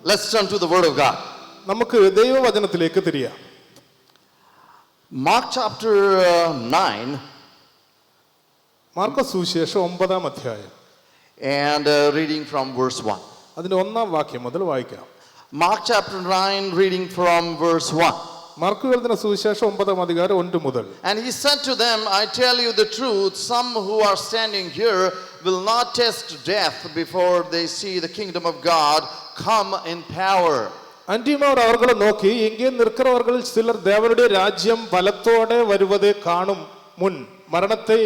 Let's turn to the word of God. നമുക്ക് ദൈവവചനത്തിലേക്ക് തിരിയാം. Mark chapter 9 Markose സുവിശേഷം 9-ാം അധ്യായം and reading from verse 1. അതിന്റെ 1-ാം വാക്യം മുതൽ വായിക്കാം. Mark chapter 9 reading from verse 1. Mark എഴുതിയ സുവിശേഷം 9-ാം അധ്യായം 1 മുതൽ. And he said to them, I tell you the truth, some who are standing here will not taste death before they see the kingdom of God come in power. அன்றியும் அவர்களை நோக்கி, இங்கே நிற்கிறவர்கள் சிலர் தேவனுடைய ராஜ்யம் பலத்தோட வருவதை காணும் முன் மரணத்தை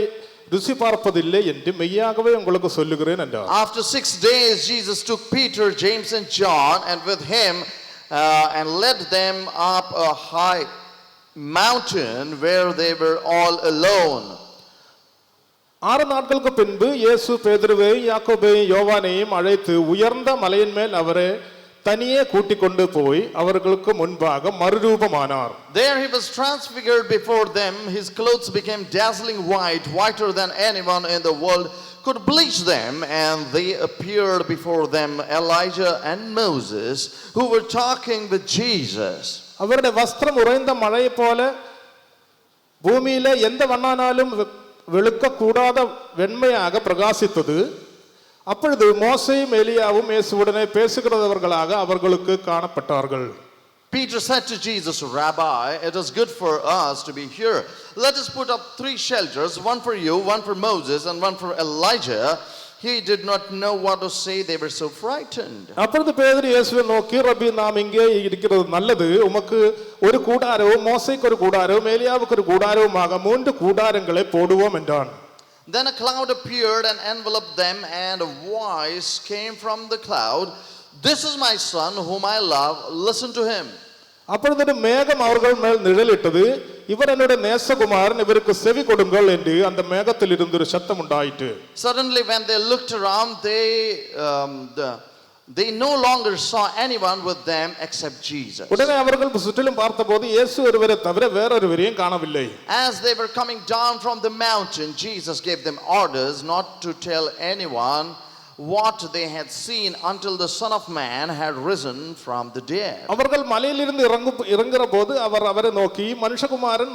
ருசி பார்ப்பதில்லை என்று மெய்யாகவே உங்களுக்கு சொல்லுகிறேன் என்றார். After 6 days Jesus took Peter, James and John and with him and led them up a high mountain where they were all alone. 6 நாட்களுக்கு பின்பு இயேசு பேதுருவையும் யாக்கோபையும் யோவானையும் அழைத்து உயர்ந்த மலையின் மேல் அவரை தனியே கூட்டிக் கொண்டு போய் அவர்களுக்கு முன்பாக மறுரூபமானார். There he was transfigured before them. His clothes became dazzling white, whiter than anyone in the world could bleach them, and they appeared before them Elijah and Moses, who were talking with Jesus. அவருடைய வஸ்திரம் உறைந்த மழை போல பூமியிலே எந்த வண்ணானாலும் வெளுக்க கூடாத வெண்மையாக பிரகாசித்தது. அப்பொழுது மோசேயும் எலியாவும் இயேசுவுடனே பேசுகிறவர்களாக அவர்களுக்கு காணப்பட்டார்கள். Peter said to Jesus, Rabbi, it is good for us to be here. Let us put up 3 shelters, one for you, one for Moses, and one for Elijah. He did not know what to say. They were so frightened. அப்பொழுது பேதுரு இயேசுவை நோக்கி, ரபி, நாம் இங்கே இருக்கிறது நல்லது. உமக்கு ஒரு கூடாரவும் மோசேக்கு ஒரு கூடாரவும் ஏலியாவுக்கு ஒரு கூடாரவுமாக 3 கூடாரங்களை போடுவோம் என்றான். Then a cloud appeared and enveloped them, and a voice came from the cloud, This is my son whom I love, listen to him. அப்பொழுது மேகம் அவர்கள் மேல் நிழலிட்டது. இவர் என்னுடைய நேசகுமாரன், இவருக்கு செவி கொடுங்கள் என்று அந்த மேகத்தில் இருந்து ஒரு சத்தம் உண்டாயிற்று. Suddenly when they looked around, they no longer saw anyone with them except Jesus. உடனே அவர்கள் சுற்றிலும் பார்த்தபோது இயேசு ஒருவரை தவிர வேறொருவரையும் காணவில்லை. As they were coming down from the mountain, Jesus gave them orders not to tell anyone what they had seen until the Son of Man had risen from the dead. அவர்கள் மலையிலிருந்து இறங்குற போது அவர் அவரை நோக்கி, மனுஷகுமாரன்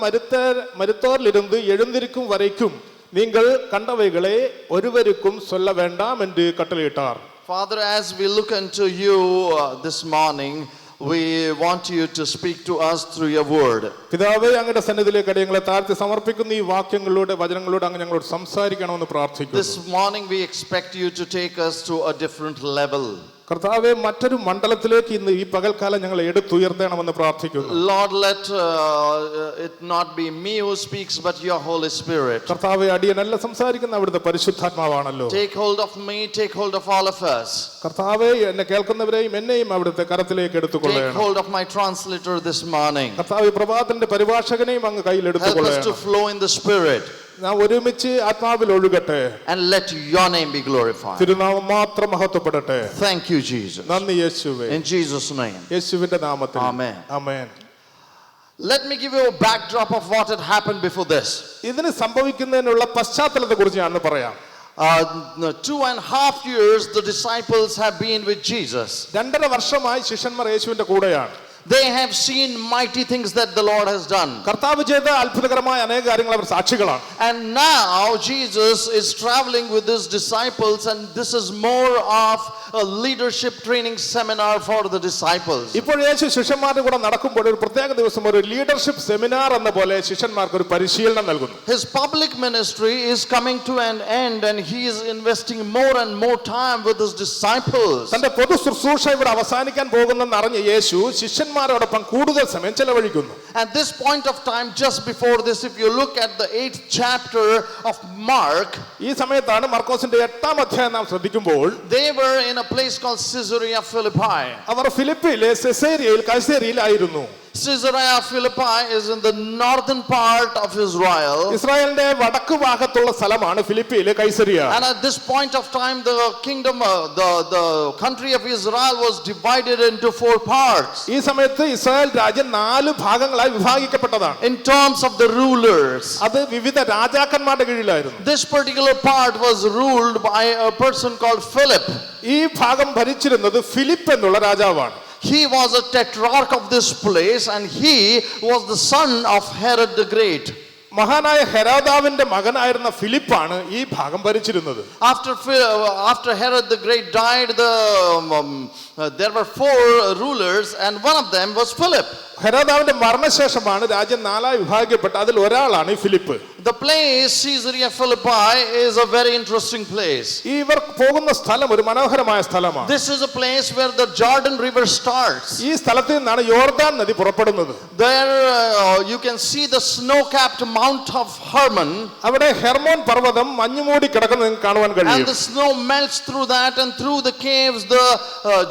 மரித்தோரிலிருந்து எழுந்திருக்கும் வரைக்கும் நீங்கள் கண்டவைகளை ஒருவருக்கும் சொல்ல வேண்டாம் என்று கட்டளையிட்டார். Father, as we look unto you this morning, we want you to speak to us through your word. പിതാവേ, അങ്ങയുടെ സന്നിധിയിലേക്ക് ഞങ്ങളെ താഴ്ത്തി സമർപ്പിക്കുന്ന ഈ വാക്യങ്ങളിലൂടെ വചനങ്ങളിലൂടെ അങ്ങ് ഞങ്ങളോട് സംസാരിക്കണമെന്ന് പ്രാർത്ഥിക്കുന്നു. This morning we expect you to take us to a different level. കർത്താവേ, മറ്റൊരു മണ്ഡലത്തിലേക്ക് ഇന്ന് ഈ പകൽക്കാലം ഞങ്ങളെ എടുത്തുയർത്തണമെന്ന് പ്രാർത്ഥിക്കുന്നു. Lord, let it not be me who speaks but your Holy Spirit. കർത്താവേ, അടിയനല്ല സംസാരിക്കുന്ന അവിടുത്തെ പരിശുദ്ധാത്മാവാണല്ലോ. Take hold of me, take hold of all of us. കർത്താവേ, എന്നെ കേൾക്കുന്നവരെയും എന്നെയും അവിടുത്തെ കരത്തിലേക്ക് എടുത്തുകൊള്ളണം. Take hold of my translator this morning. കർത്താവേ, പ്രഭാതത്തിന്റെ പരിഭാഷകനെയും അങ്ങ് കയ്യിൽ എടുത്തുകൊള്ളണം. Help us to flow in the Spirit. നാം ഒരുമിച്ച് ആത്മാവിൽ ഒഴുകട്ടെ. And let your name be glorified. തിരുനാമം മാത്രം മഹത്വപ്പെടട്ടെ. Thank you, Jesus. നന്ദി യേശുവേ. In Jesus' name. യേശുവിന്റെ നാമത്തിൽ. Amen. Amen. Let me give you a backdrop of what had happened before this. ഇതിന് സംഭവിക്കുന്നതിനുള്ള പശ്ചാത്തലത്തെ കുറിച്ച് ഞാൻ പറയാം. 2.5 years the disciples have been with Jesus. 2.5 വർഷമായി ശിഷ്യന്മാർ യേശുവിന്റെ കൂടെയാണ്. They have seen mighty things that the Lord has done. കർത്താവ് ചെയ്ത അത്ഭുതകരമായ അനേക കാര്യങ്ങൾ അവർ സാക്ഷികളാണ്. And now Jesus is traveling with his disciples, and this is more of a leadership training seminar for the disciples. ഇപ്പോൾ യേശു ശിഷ്യന്മാരുടെ കൂടെ നടക്കുമ്പോൾ ഒരു പ്രത്യേക ദിവസം ഒരു ലീഡർഷിപ്പ് സെമിനാർ എന്ന പോലെ ശിഷ്യന്മാർക്ക് ഒരു പരിശീലനം നൽകുന്നു. His public ministry is coming to an end, and he is investing more and more time with his disciples. തന്റെ പൊതു ശുശ്രൂഷ ഇവിടെ അവസാനിക്കാൻ പോകുന്നെന്ന് അറിഞ്ഞ യേശു ശിഷ്യന്മാരോടൊപ്പം കൂടുതൽ സമയം ചെലവഴിക്കുന്നു. At this point of time, just before this, if you look at the 8th chapter of Mark, ഈ സമയത്താണ് മർക്കോസിന്റെ 8-ാം അധ്യായം നാം ശ്രദ്ധിക്കുമ്പോൾ they were in a place called Caesarea Philippi. Our ഫിലിപ്പിയിലെ കൈസേരിയയിലായിരുന്നു. Caesarea Philippi is in the northern part of Israel. ഇസ്രായേലിന്റെ വടക്ക് ഭാഗത്തുള്ള സ്ഥലമാണ് ഫിലിപ്പിയിലെ Caesarea. And at this point of time, the kingdom, the country of Israel was divided into 4 parts. ഈ സമയത്ത് Israel രാജ്യം 4 ഭാഗങ്ങളായി വിഭാഗിക്കപ്പെട്ടതാണ്. In terms of the rulers, അത് വിവിധ രാജാക്കന്മാരുടെ കീഴിലായിരുന്നു. this particular part was ruled by a person called Philip. ഈ ഭാഗം ഭരിച്ചിരുന്നത് ഫിലിപ്പ് എന്നുള്ള രാജാവാണ്. He was a tetrarch of this place, and he was the son of Herod the Great. മഹാനായ ഹെരോദാവിന്റെ മകനായിരുന്ന ഫിലിപ്പാണ് ഈ ഭാഗം ഭരിച്ചിരുന്നത്. After Herod the Great died, there were 4 rulers, and one of them was Philip. ഹെരോദാവിന്റെ മരണശേഷമാണ് രാജ്യം 4 വിഭാഗിക്കപ്പെട്ട അതിൽ ഒരാളാണ് ഈ Philip. The place Caesarea Philippi is a very interesting place. ഇവർ പോകുന്ന സ്ഥലം ഒരു മനോഹരമായ സ്ഥലമാണ്. This is a place where the Jordan River starts. ഈ സ്ഥലത്ത് നിന്നാണ് യോർദാൻ നദി പുറപ്പെടുന്നത്. There you can see the snow-capped Mount of Hermon. അവിടെ ഹെർമോൻ പർവ്വതം മഞ്ഞുമൂടി കിടക്കുന്നത് നിങ്ങൾക്ക് കാണുവാൻ കഴിയും. And the snow melts through that, and through the caves the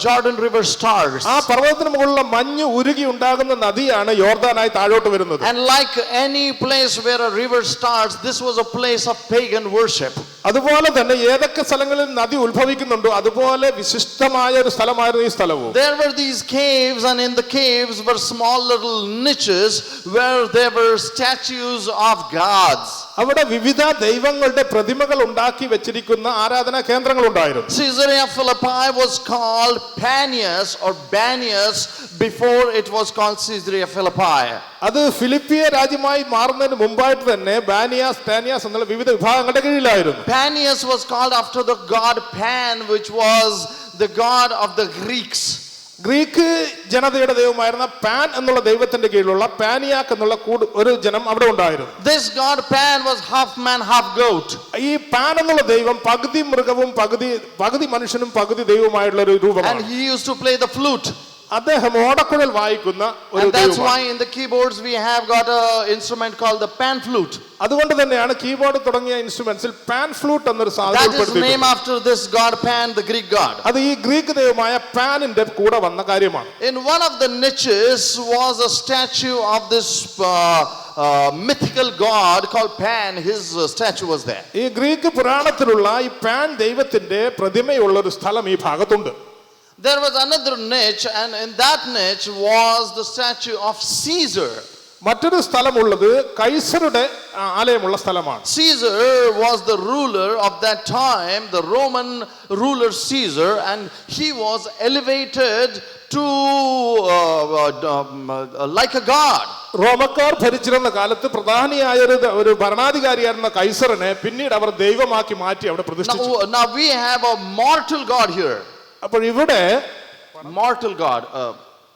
Jordan River starts. ആ പർവ്വതത്തിന് മുകളിലുള്ള മഞ്ഞ് ഉരുകി ഉണ്ടാകുന്ന നദിയാണ് യോർദാനായി താഴോട്ട് വരുന്നത്. And like any place where a river starts, this was a place of pagan worship. അതുപോലെ തന്നെ ഏതൊക്കെ സ്ഥലങ്ങളിൽ നദി ഉത്ഭവിക്കുന്നുണ്ടോ അതുപോലെ വിശിഷ്ടമായ ഒരു സ്ഥലമായിരുന്നു ഈ സ്ഥലവും. There were these caves, and in the caves were small little niches where there were statues of gods. അവിടെ വിവിധ ദൈവങ്ങളുടെ പ്രതിമകൾ ഉണ്ടാക്കി വെച്ചിരിക്കുന്ന ആരാധനാ കേന്ദ്രങ്ങൾ ഉണ്ടായിരുന്നു. Caesarea Philippi was called Panias or Banias before it was called Caesarea Philippi. അത് ഫിലിപ്പിയ രാജ്യമായി മാറുന്നതിന് മുമ്പായിട്ട് തന്നെ ബാനിയാസ് ടാനിയാസ് എന്നുള്ള വിവിധ വിഭാഗങ്ങളുടെ കീഴിലായിരുന്നു. Panias was called after the god Pan, which was the god of the Greeks. Greek ജനതയുടെ ദൈവമായിരുന്ന പാൻ എന്നുള്ള ദൈവത്തിന്റെ കീഴിലുള്ള പാനിയാക്ക് എന്നുള്ള ഒരു ജനം അവിടെ ഉണ്ടായിരുന്നു. This god Pan was half man half goat. ഈ പാൻ എന്നുള്ള ദൈവം പകുതി മൃഗവും പകുതി മനുഷ്യനും പകുതി ദൈവമായിട്ടുള്ള ഒരു രൂപമാണ്. And he used to play the flute. അദ്ദേഹം ഓടക്കുഴൽ വായിക്കുന്ന ഒരു And that's ദൈവമാണ്. why in the keyboards we have got an instrument called the pan flute. അതുകൊണ്ട് തന്നെയാണ് കീബോർഡ് തുടങ്ങിയ ഇൻസ്ട്രുമെന്റ്സിൽ പാൻ ഫ്ലൂട്ട് എന്നൊരു സാധനം That is named ഉൾപ്പെടുത്തിയിരിക്കുന്നത്. after this god Pan, the Greek god. അത് ഈ ഗ്രീക്ക് ദൈവമായ പാനിന്റെ കൂടെ വന്ന കാര്യമാണ്. In one of the niches was a statue of this mythical god called Pan. His statue was there. ഈ ഗ്രീക്ക് പുരാണത്തിലുള്ള ഈ പാൻ ദൈവത്തിന്റെ പ്രതിമയുള്ള ഒരു സ്ഥലം ഈ ഭാഗത്തുണ്ട്. There was another niche, and in that niche was the statue of Caesar. മറ്റൊരു സ്ഥലമുള്ളത് കൈസറുടെ ആലയമുള്ള സ്ഥലമാണ്. Caesar was the ruler of that time, the Roman ruler Caesar, and he was elevated to like a god. റോമക്കാർ ഭരിച്ചിരുന്ന കാലത്ത് പ്രധാനിയായ ഒരു ഭരണാധികാരിയായിരുന്ന കൈസറിനെ പിന്നീട് അവർ ദൈവമാക്കി മാറ്റി അവിടെ പ്രതിഷ്ഠിച്ചു. Now we have a mortal god here. അപ്പോൾ ഇവിടെ Mortal god,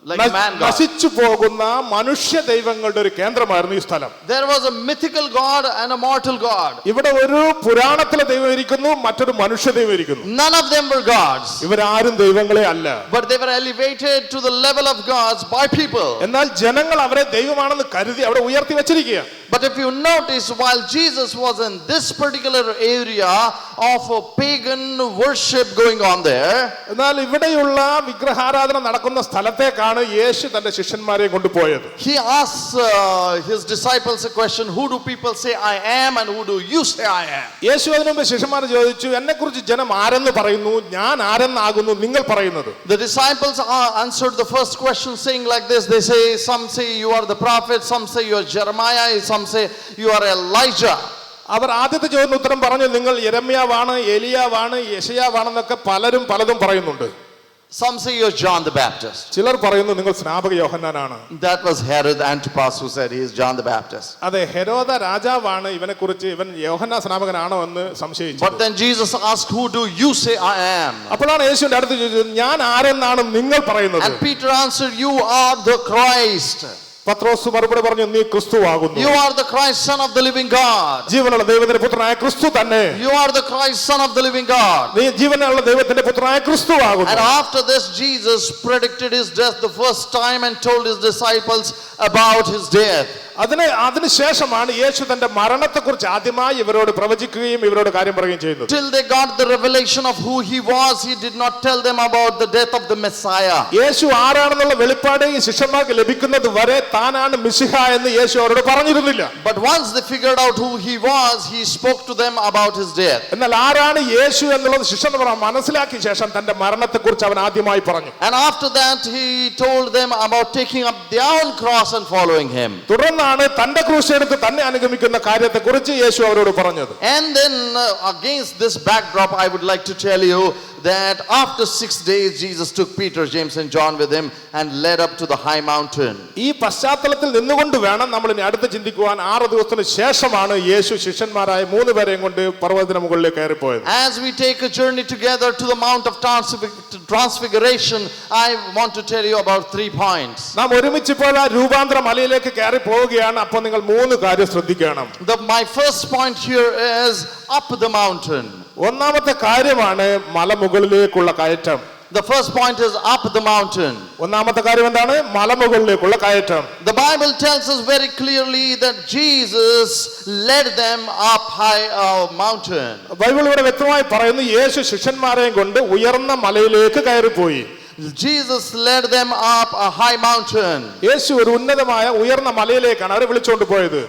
like a man god. നശിച്ചു പോകുന്ന മനുഷ്യ ദൈവങ്ങളുടെ ഒരു കേന്ദ്രമായിരുന്നു ഈ സ്ഥലം. There was a mythical god and a mortal god. ഇവിടെ ഒരു പുരാണത്തിലെ ദൈവം ഇരിക്കുന്നു, മറ്റൊരു മനുഷ്യ ദൈവം ഇരിക്കുന്നു. None of them were gods. ഇവരാരും ദൈവങ്ങളെ അല്ല. But they were elevated to the level of gods by people. എന്നാൽ ജനങ്ങൾ അവരെ ദൈവമാണെന്ന് കരുതി അവിടെ ഉയർത്തി വെച്ചിരിക്കുക. But if you notice, while Jesus was in this particular area of a pagan worship going on there, എന്നാൽ ഇവിടെയുള്ള വിഗ്രഹാരാധന നടക്കുന്ന സ്ഥലത്തേക്കാണ് യേശു തന്റെ ശിഷ്യന്മാരെ കൊണ്ടുപോയത്. he asks his disciples a question: who do people say I am, and who do you say I am? യേശു അതിനു മുമ്പ് ശിഷ്യന്മാർ ചോദിച്ചു, എന്നെക്കുറിച്ച് ജനം ആരെന്ന് പറയുന്നു, ഞാൻ ആരെന്നാകുന്നു നിങ്ങൾ പറയുന്നത്? The disciples answered the first question saying like this. They say, some say you are the prophet, some say you are Jeremiah, some say you are Elijah. അവർ ആദ്യത്തെ ചോദ്യത്തിന് ഉത്തരം പറഞ്ഞു, നിങ്ങൾ യെരമ്യാവാണ്, എലിയാവാണ്, യെശയ്യാവാണെന്നൊക്കെ പലരും പലതും പറയുന്നുണ്ട്. Some say you are John the Baptist. ചിലർ പറയുന്നു നിങ്ങൾ സ്നാപക യോഹന്നാനാണ്. That was Herod Antipas who said he is John the Baptist. അതെ, ഹെരോദ രാജാവാണ് ഇവനെക്കുറിച്ച് ഇവൻ യോഹന്നാൻ സ്നാപകനാണോ എന്ന് സംശയിച്ചു. But then Jesus asked, who do you say I am? അപ്പോഴാണ് യേശുവിന്റെ അടുത്ത് ചോദിച്ചത്, ഞാൻ ആരെന്നാണ് നിങ്ങൾ പറയുന്നത്? And Peter answered, you are the Christ. പത്രോസ് മറുപടി പറഞ്ഞു, നീ ക്രിസ്തുവാകുന്നു. You are the Christ, son of the living God. ജീവനുള്ള ദൈവത്തിന്റെ പുത്രനായ ക്രിസ്തു തന്നെ. You are the Christ, son of the living God. നീ ജീവനുള്ള ദൈവത്തിന്റെ പുത്രനായ ക്രിസ്തുവാകുന്നു. And after this, Jesus predicted his death the first time and told his disciples about his death. അതിനുശേഷമാണ് യേശു തന്റെ മരണത്തെക്കുറിച്ച് ആദ്യമായി ഇവരോട് പ്രവചിക്കുകയും ഇവരോട് കാര്യം പറയുകയും ചെയ്യുന്നത്. Till they got the revelation of who he was, he did not tell them about the death of the Messiah. യേശു ആരാണെന്നുള്ള വെളിപ്പാട് ഈ ശിഷ്യന്മാർക്ക് ലഭിക്കുന്നത് വരെ താനാണ് മിശിഹ എന്ന് യേശു അവരോട് പറഞ്ഞിരുന്നില്ല. But once they figured out who he was, he spoke to them about his death. എന്നാൽ ആരാണ് യേശു എന്നുള്ളത് ശിഷ്യന്മാർ മനസ്സിലാക്കിയ ശേഷം തന്റെ മരണത്തെക്കുറിച്ച് അവൻ ആദ്യമായി പറഞ്ഞു. And after that he told them about taking up their own cross and following him. തുടർന്നാണ് തന്റെ ക്രൂശ് എടുത്ത് തന്നെ അനുഗമിക്കുന്ന കാര്യത്തെക്കുറിച്ച് യേശു അവരോട് പറഞ്ഞത്. And then against this backdrop I would like to tell you that after 6 days Jesus took Peter, James and John with him and led up to the high mountain. ഈ പശ്ചാത്തലത്തിൽ നിന്നുകൊണ്ട് വേണം നമ്മൾ ഇനി അടുത്ത് ചിന്തിക്കുവാൻ. 6 ദിവസത്തിന് ശേഷമാണ് യേശു ശിഷ്യന്മാരായ 3 പേരെയും കൊണ്ട് പർവ്വതത്തിന് മുകളിലേക്ക് കയറിപ്പോയത്. As we take a journey together to the Mount of Transfiguration, I want to tell you about 3 points. നാം ഒരുമിച്ച് ഇപ്പോൾ ആ രൂപാന്തര മലയിലേക്ക് കയറി പോവുകയാണ്. അപ്പോൾ നിങ്ങൾ 3 കാര്യം ശ്രദ്ധിക്കണം. My first point here is up the mountain. ഒന്നാമത്തെ കാര്യമാണ് മലമുകളിലേക്കുള്ള കയറ്റം. The first point is up the mountain. ഒന്നാമത്തെ കാര്യം എന്താണ്? മലമുകളിലേക്കുള്ള കയറ്റം. The Bible tells us very clearly that Jesus led them up high mountain. Bible ഇവിടെ വ്യക്തമായി പറയുന്നു യേശു ശിഷ്യന്മാരെയും കൊണ്ട് ഉയർന്ന മലയിലേക്ക് കയറിപ്പോയി. Jesus led them up a high mountain. യേശു ഒരു ഉന്നതമായ ഉയർന്ന മലയിലേക്കാണ് അവരെ വിളിച്ചുകൊണ്ട് പോയത്.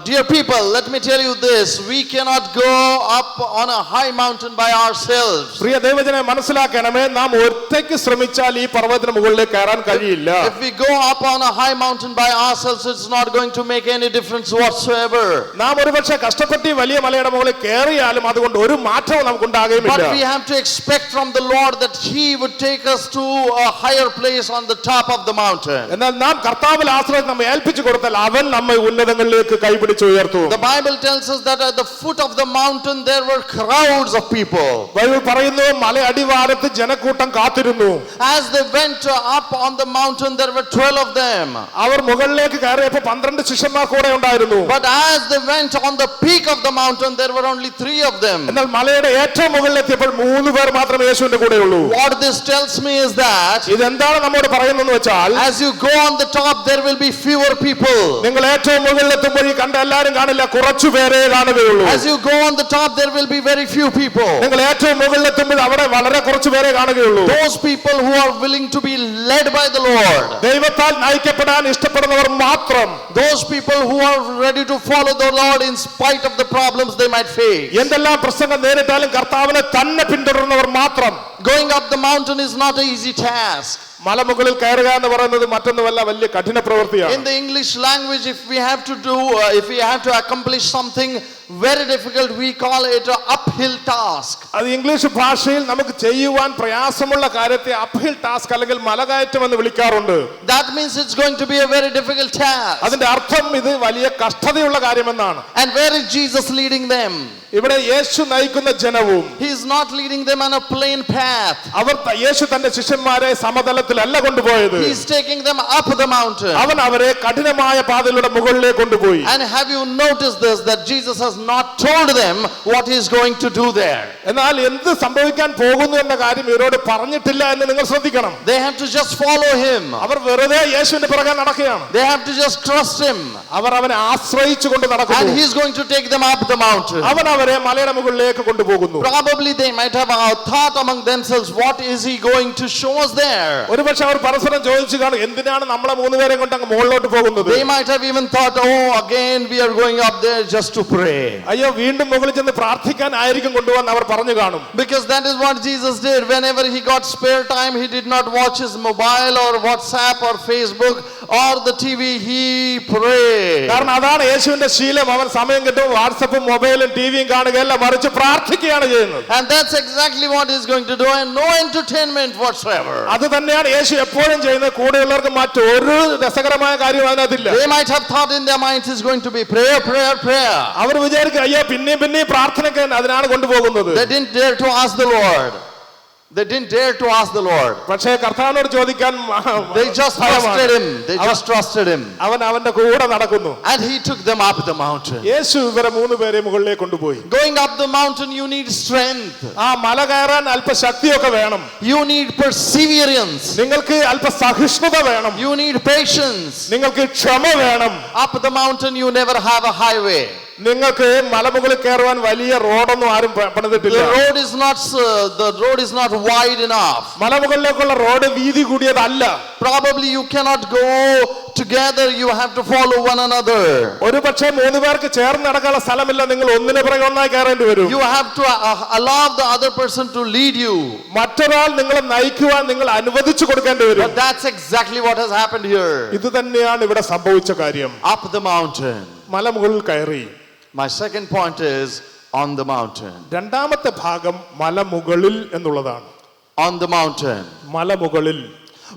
Dear people, let me tell you this, we cannot go up on a high mountain by ourselves. പ്രിയ ദൈവജനമേ മനസ്സിലാക്കണമേ, നാം ഒറ്റയ്ക്ക് ശ്രമിച്ചാൽ ഈ പർവ്വതത്തിന് മുകളിലേക്ക് കയറാൻ കഴിയില്ല. If we go up on a high mountain by ourselves, it's not going to make any difference whatsoever. നാം ഒരുപക്ഷേ കഷ്ടപ്പെട്ട് വലിയ മലയുടെ മുകളിൽ കയറിയാലും അതുകൊണ്ട് ഒരു മാറ്റവും നമുക്ക് ഉണ്ടാകുകയില്ല. But we have to expect from the Lord that he would take us to a higher place on the top of the mountain. എന്നാൽ നാം കർത്താവിൽ ആശ്രയം നമ്മെ ഏൽപ്പിച്ചു കൊടുത്താൽ അവൻ നമ്മെ ഉന്നതങ്ങളിലേക്ക് കൈപിടിച്ച് ഉയർത്തും. The Bible tells us that at the foot of the mountain there were crowds of people. Bible പറയുന്നു മല അടിവാരത്ത് ജനക്കൂട്ടം കാത്തിരുന്നു. As they went up on the mountain there were 12 of them. അവർ മുകളിലേക്ക് കയറിയപ്പോൾ 12 ശിഷ്യന്മാർ കൂടെ ഉണ്ടായിരുന്നു. But as they went on the peak of the mountain there were only 3 of them. എന്നാൽ മലയുടെ ഏറ്റവും മുകളിലെത്തിയപ്പോൾ 3 പേർ മാത്രമേ യേശുവിന്റെ കൂടെയുള്ളൂ. What this tells me is that ഇതെന്താണ് നമ്മോട് പറയുന്നതെന്ന് വെച്ചാൽ as you go on the top there will be fewer people. നിങ്ങൾ ഏറ്റവും മുകളിലെത്തുമ്പോൾ ഈ കണ്ട എല്ലാവരും കാണില്ല, കുറച്ചു പേരെ കാണുകയുള്ളൂ. As you go on the top there will be very few people. നിങ്ങൾ ഏറ്റവും മുകളിലെത്തുമ്പോൾ അവിടെ വളരെ കുറച്ചു പേരെ കാണുകയുള്ളൂ. Those people who are willing to be led by the Lord. ദൈവത്താൽ നയിക്കപ്പെടാൻ ഇഷ്ടപ്പെടുന്നവർ മാത്രം. Those people who are ready to follow the Lord in spite of the problems they might face. എന്തെല്ലാം പ്രശ്നങ്ങൾ നേരിട്ടാലും കർത്താവിനെ തന്നെ പിന്തുടരുന്നവർ മാത്രം. Going up the mountain is not an easy task. മലമുകളിൽ കയറുക എന്ന് പറയുന്നത് മറ്റൊന്നുമല്ല, വലിയ കഠിന പ്രവൃത്തിയാണ്. In the English language, if we have to accomplish something very difficult, we call it an uphill task. അത് ഇംഗ്ലീഷ് ഭാഷയിൽ നമുക്ക് ചെയ്യുവാൻ പ്രയാസമുള്ള കാര്യത്തെ uphill task അല്ലെങ്കിൽ മലകയറ്റം എന്ന് വിളിക്കാറുണ്ട്. That means it's going to be a very difficult task. അതിന്റെ അർത്ഥം ഇത് വലിയ കഷ്ടതയുള്ള കാര്യമെന്നാണ്. And where is Jesus leading them? ഇവിടെ യേശു നയിക്കുന്ന ജനവും He is not leading them on a plain path. യേശു തന്റെ ശിഷ്യന്മാരെ സമതലത്തിലല്ല കൊണ്ടുപോയത്. He is taking them up the mountain. അവൻ അവരെ കഠിനമായ പാതയിലൂടെ മുകളിലേക്ക് കൊണ്ടുപോയി. And have you noticed this, that Jesus has not told them what he is going to do there? എന്നാൽ എന്ത് സംഭവിക്കാൻ പോകുന്നു എന്ന കാര്യം ഇവരോട് പറഞ്ഞിട്ടില്ല എന്ന് നിങ്ങൾ ശ്രദ്ധിക്കണം. They have to just follow him. അവർ വെറുതെ യേശുവിന്റെ പുറകെ നടക്കുകയാണ്. They have to just trust him. അവർ അവനെ ആശ്രയിച്ചുകൊണ്ട് നടക്കുന്നു. And he is going to take them up the mountain. അവൻ അവരെ മലയുടെ മുകളിലേക്ക് കൊണ്ടുപോകുന്നു. Probably they might have thought among themselves, what is he going to show us there? ഒരുപക്ഷെ അവർ പരസ്പരം ചോദിച്ചു കാണും, എന്തിനാണ് നമ്മളെ 3 പേരെ കൊണ്ട് അങ്ങ് മുകളിലോട്ട് പോകുന്നത്? They might have even thought, oh, again we are going up there just to pray. അയ്യോ, വീണ്ടും മുകളിൽ ചെന്ന് പ്രാർത്ഥിക്കാൻ ആയിരിക്കും കൊണ്ടുവന്ന് അവർ പറഞ്ഞു കാണും. Because that is what Jesus did. Whenever he got spare time, he did not watch his mobile or WhatsApp or Facebook or the TV. He prayed. കാരണം അതാണ് യേശുവിന്റെ ശീലം. അവൻ സമയം കിട്ടും വാട്സാപ്പും മൊബൈലും ടിവിയും കാണുകയല്ല, മറിച്ച് പ്രാർത്ഥിക്കുകയാണ് ചെയ്യുന്നത്. And that's exactly what he's going to do, and no entertainment whatsoever. അത് തന്നെയാണ് യേശു എപ്പോഴും ചെയ്യുന്നത്. കൂടെയുള്ളവർക്ക് മറ്റൊരു രസകരമായ കാര്യം അതിനകത്തില്ല. They might have thought in their minds it's going to be prayer. അവർ വിചാരിക്കും, അയ്യോ പിന്നെയും പ്രാർത്ഥനയ്ക്ക് അതിനാണ് കൊണ്ടുപോകുന്നത്. They didn't dare to ask the Lord. They didn't dare to ask the Lord. പക്ഷേ കർത്താവിനോട് ചോദിക്കാൻ They just trusted him. They just trusted him. അവൻ അവന്റെ കൂടെ നടക്കുന്നു. And he took them up the mountain. യേശു ഇവരെ 3 പേരെ മുകളിലേക്ക് കൊണ്ടുപോയി. Going up the mountain, you need strength. ആ മല കയറാൻ അല്പ ശക്തിയൊക്കെ വേണം. You need perseverance. നിങ്ങൾക്ക് അല്പ സഹിഷ്ണുത വേണം. You need patience. നിങ്ങൾക്ക് ക്ഷമ വേണം. Up the mountain, you never have a highway. നിങ്ങൾക്ക് മലമുകളിൽ കയറുവാൻ വലിയ റോഡൊന്നും ആരും പണിതിട്ടില്ല. The road is not wide enough. മലമുകളിലേക്കുള്ള റോഡ് വീതി കൂടിയതല്ല. Probably you cannot go together, you have to follow one another. ഒരുപക്ഷേ 3 പേർക്ക് ചേർന്ന് നടക്കാനുള്ള സ്ഥലമില്ല, നിങ്ങൾ ഒന്നിനെ പുറകെ ഒന്നായി കയറേണ്ടി വരും. You have to allow the other person to lead you. മറ്റൊരാൾ നിങ്ങളെ നയിക്കുവാൻ നിങ്ങൾ അനുവദിച്ചു കൊടുക്കേണ്ടി വരും. But that's exactly what has happened here. ഇത് തന്നെയാണ് ഇവിടെ സംഭവിച്ച കാര്യം. Up the mountain. മലമുകളിൽ കയറി. My second point is on the mountain. രണ്ടാമത്തെ ഭാഗം മലമുകളിൽ എന്നുള്ളതാണ്. On the mountain. മലമുകളിൽ.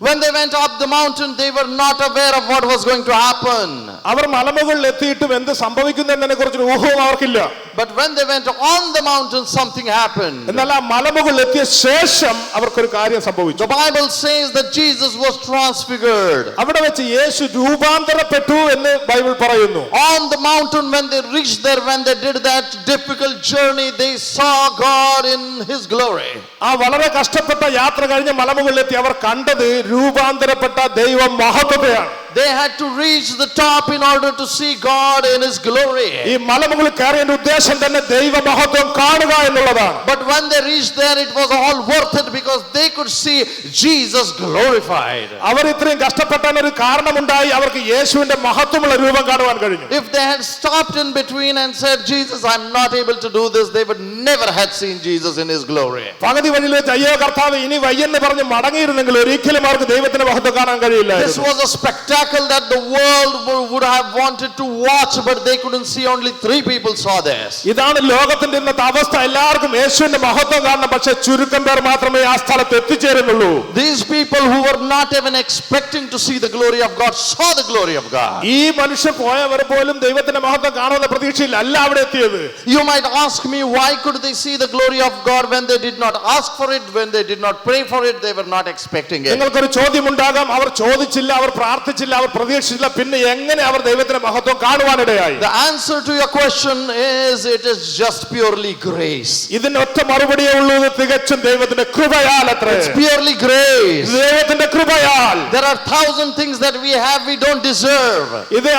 When they went up the mountain, they were not aware of what was going to happen. അവർ മലമുകളിൽ എത്തിയിട്ടും എന്ത് സംഭവിക്കുന്നതിനെ കുറിച്ച് ഊഹവും അവർക്കില്ല. But when they went on the mountain, something happened. എന്നാൽ ആ മലമുകളിൽ എത്തിയ ശേഷം അവർക്കൊരു കാര്യം സംഭവിച്ചു. The Bible says that Jesus was transfigured. അവിടെ വെച്ച് യേശു രൂപാന്തരപ്പെട്ടു എന്ന് ബൈബിൾ പറയുന്നു. On the mountain, when they reached there, when they did that difficult journey, they saw God in his glory. ആ വളരെ കഷ്ടപ്പെട്ട യാത്ര കഴിഞ്ഞ് മലമുകളിലെത്തി അവർ കണ്ടത് രൂപാന്തരപ്പെട്ട ദൈവ മഹത്വത്തെയാണ്. They had to reach the top in order to see God in his glory. ഈ മലമുകളിൽ കയറിയതിന്റെ ഉദ്ദേശം തന്നെ ദൈവ മഹത്വം കാണുക എന്നുള്ളതാണ്. But when they reached there, it was all worth it because they could see Jesus glorified. അവർ ഇത്രയും കഷ്ടപ്പെട്ടാൻ ഒരു കാരണമുണ്ടായി, അവർക്ക് യേശുവിന്റെ മഹത്വമുള്ള രൂപം കാണുവാൻ കഴിഞ്ഞു. If they had stopped in between and said, Jesus, I'm not able to do this, they would never have seen Jesus in his glory. പകുതി വഴിയിൽ വെച്ച് അയ്യോ കർത്താവ് ഇനി വയ്യെന്ന് പറഞ്ഞ് മടങ്ങിയിരുന്നെങ്കിൽ ഒരിക്കലും അവർക്ക് ദൈവത്തിന്റെ മഹത്വം കാണാൻ കഴിയില്ല. This was a spectacle that the world would have wanted to watch, but they couldn't see. Only 3 people saw this. ഇതാണ് ലോകത്തിന്റെ ഇന്നത്തെ അവസ്ഥ. എല്ലാവർക്കും യേശുവിന്റെ മഹത്വം കാണണം, പക്ഷേ ചുരുക്കം പേർ മാത്രമേ ആ സ്ഥലത്ത് എത്തിച്ചേരുന്നുള്ളൂ. These people who were not even expecting to see the glory of God saw the glory of God. ഈ മനുഷ്യർ പോയവർ പോലും ദൈവത്തിന്റെ മഹത്വം കാണുന്ന പ്രതീക്ഷയിൽ അല്ല അവിടെ എത്തിയത്. You might ask me, why could they see the glory of God when they did not ask for it, when they did not pray for it, they were not expecting it. നിങ്ങൾക്കൊരു ചോദ്യമുണ്ടാകാം, അവർ ചോദിച്ചില്ല, അവർ പ്രാർത്ഥിച്ചില്ല, അവർ പ്രതീക്ഷിച്ചില്ല, പിന്നെ എങ്ങനെ അവർ ദൈവത്തിന്റെ മഹത്വം കാണുവാനിടയായി? The answer to your question is, it is just purely grace. ഇതിന് ഒറ്റ മറുപടിയേ ഉള്ളൂ, തികച്ചും ദൈവത്തിന്റെ കൃപയാലത്രേ. It's purely grace. ദൈവത്തിന്റെ കൃപയാൽ. There are 1,000 things that we have we don't deserve. ഇത്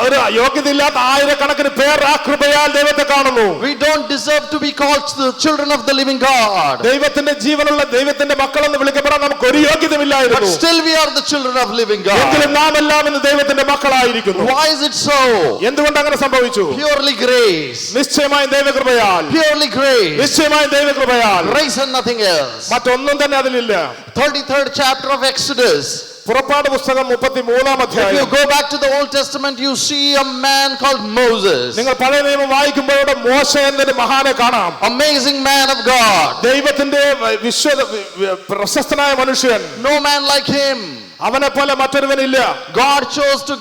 ഒരു യോഗ്യതയില്ലാത്ത ആയിരക്കണക്കിന് പേർ ആ കൃപയാൽ ദൈവത്തെ കാണുന്നു. We don't deserve to be called the children of the living God. ദൈവത്തിന്റെ ജീവനുള്ള ദൈവത്തിന്റെ മക്കളെന്ന് വിളിക്കപ്പെടാൻ നമുക്ക് ഒരു യോഗ്യതയില്ലായിരുന്നു. But still we are the children of living God. എങ്കിലും നാം എല്ലാം ഇന്ന് ദൈവത്തിന്റെ മക്കളായിരിക്കുന്നു. Why is it so? എന്തുകൊണ്ട് അങ്ങനെ സംഭവിച്ചു? Purely grace. നിശ്ചയമായും ദൈവകൃപയാൽ. Purely grace. നിശ്ചയമായും ദൈവകൃപയാൽ. Grace and nothing else. മറ്റൊന്നും തന്നെ അതിലില്ല. 33rd chapter of Exodus. പുറപ്പാട് പുസ്തകം 33-ാം അധ്യായം. If you go back to the Old Testament, you see a man called Moses. നിങ്ങൾ പഴയ നിയമം വായിക്കുമ്പോൾ മോശ എന്നൊരു മഹാനെ കാണാം. Amazing man of God. ദൈവത്തിന്റെ പ്രശസ്തനായ മനുഷ്യൻ. No man like him. അവനെ പോലെ മറ്റൊരുവനില്ല. God chose to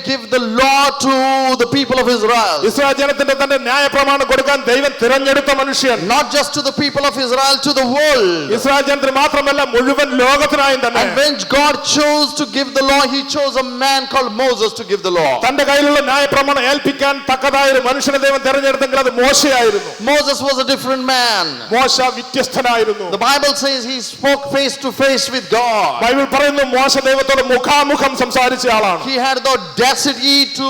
give the law to the people of Israel. Israel ജനത്തിന്റെ തന്റെ ന്യായപ്രമാണം കൊടുക്കാൻ ദൈവം തിരഞ്ഞെടുത്ത മനുഷ്യൻ. Not just to the people of Israel, to the world. Israel ജനത്തിന് മാത്രമല്ല മുഴുവൻ ലോകത്തിനായും തന്നെ. And when God chose to give the law, he chose a man called Moses to give the law. തന്റെ കയ്യിലുള്ള ന്യായപ്രമാണം ഏൽപ്പിക്കാൻ തക്കതായ ഒരു മനുഷ്യനെ ദൈവം തിരഞ്ഞെടുത്തെങ്കിൽ അത് മോശയായിരുന്നു. Moses was a different man. മോശ വ്യത്യസ്തനായിരുന്നു. The Bible says he spoke face to face with God. Bible പറയുന്നു മോശ ദൈവത്തോട് മുഖാമുഖം സംസാരിച്ച ആളാണ്. He had the audacity to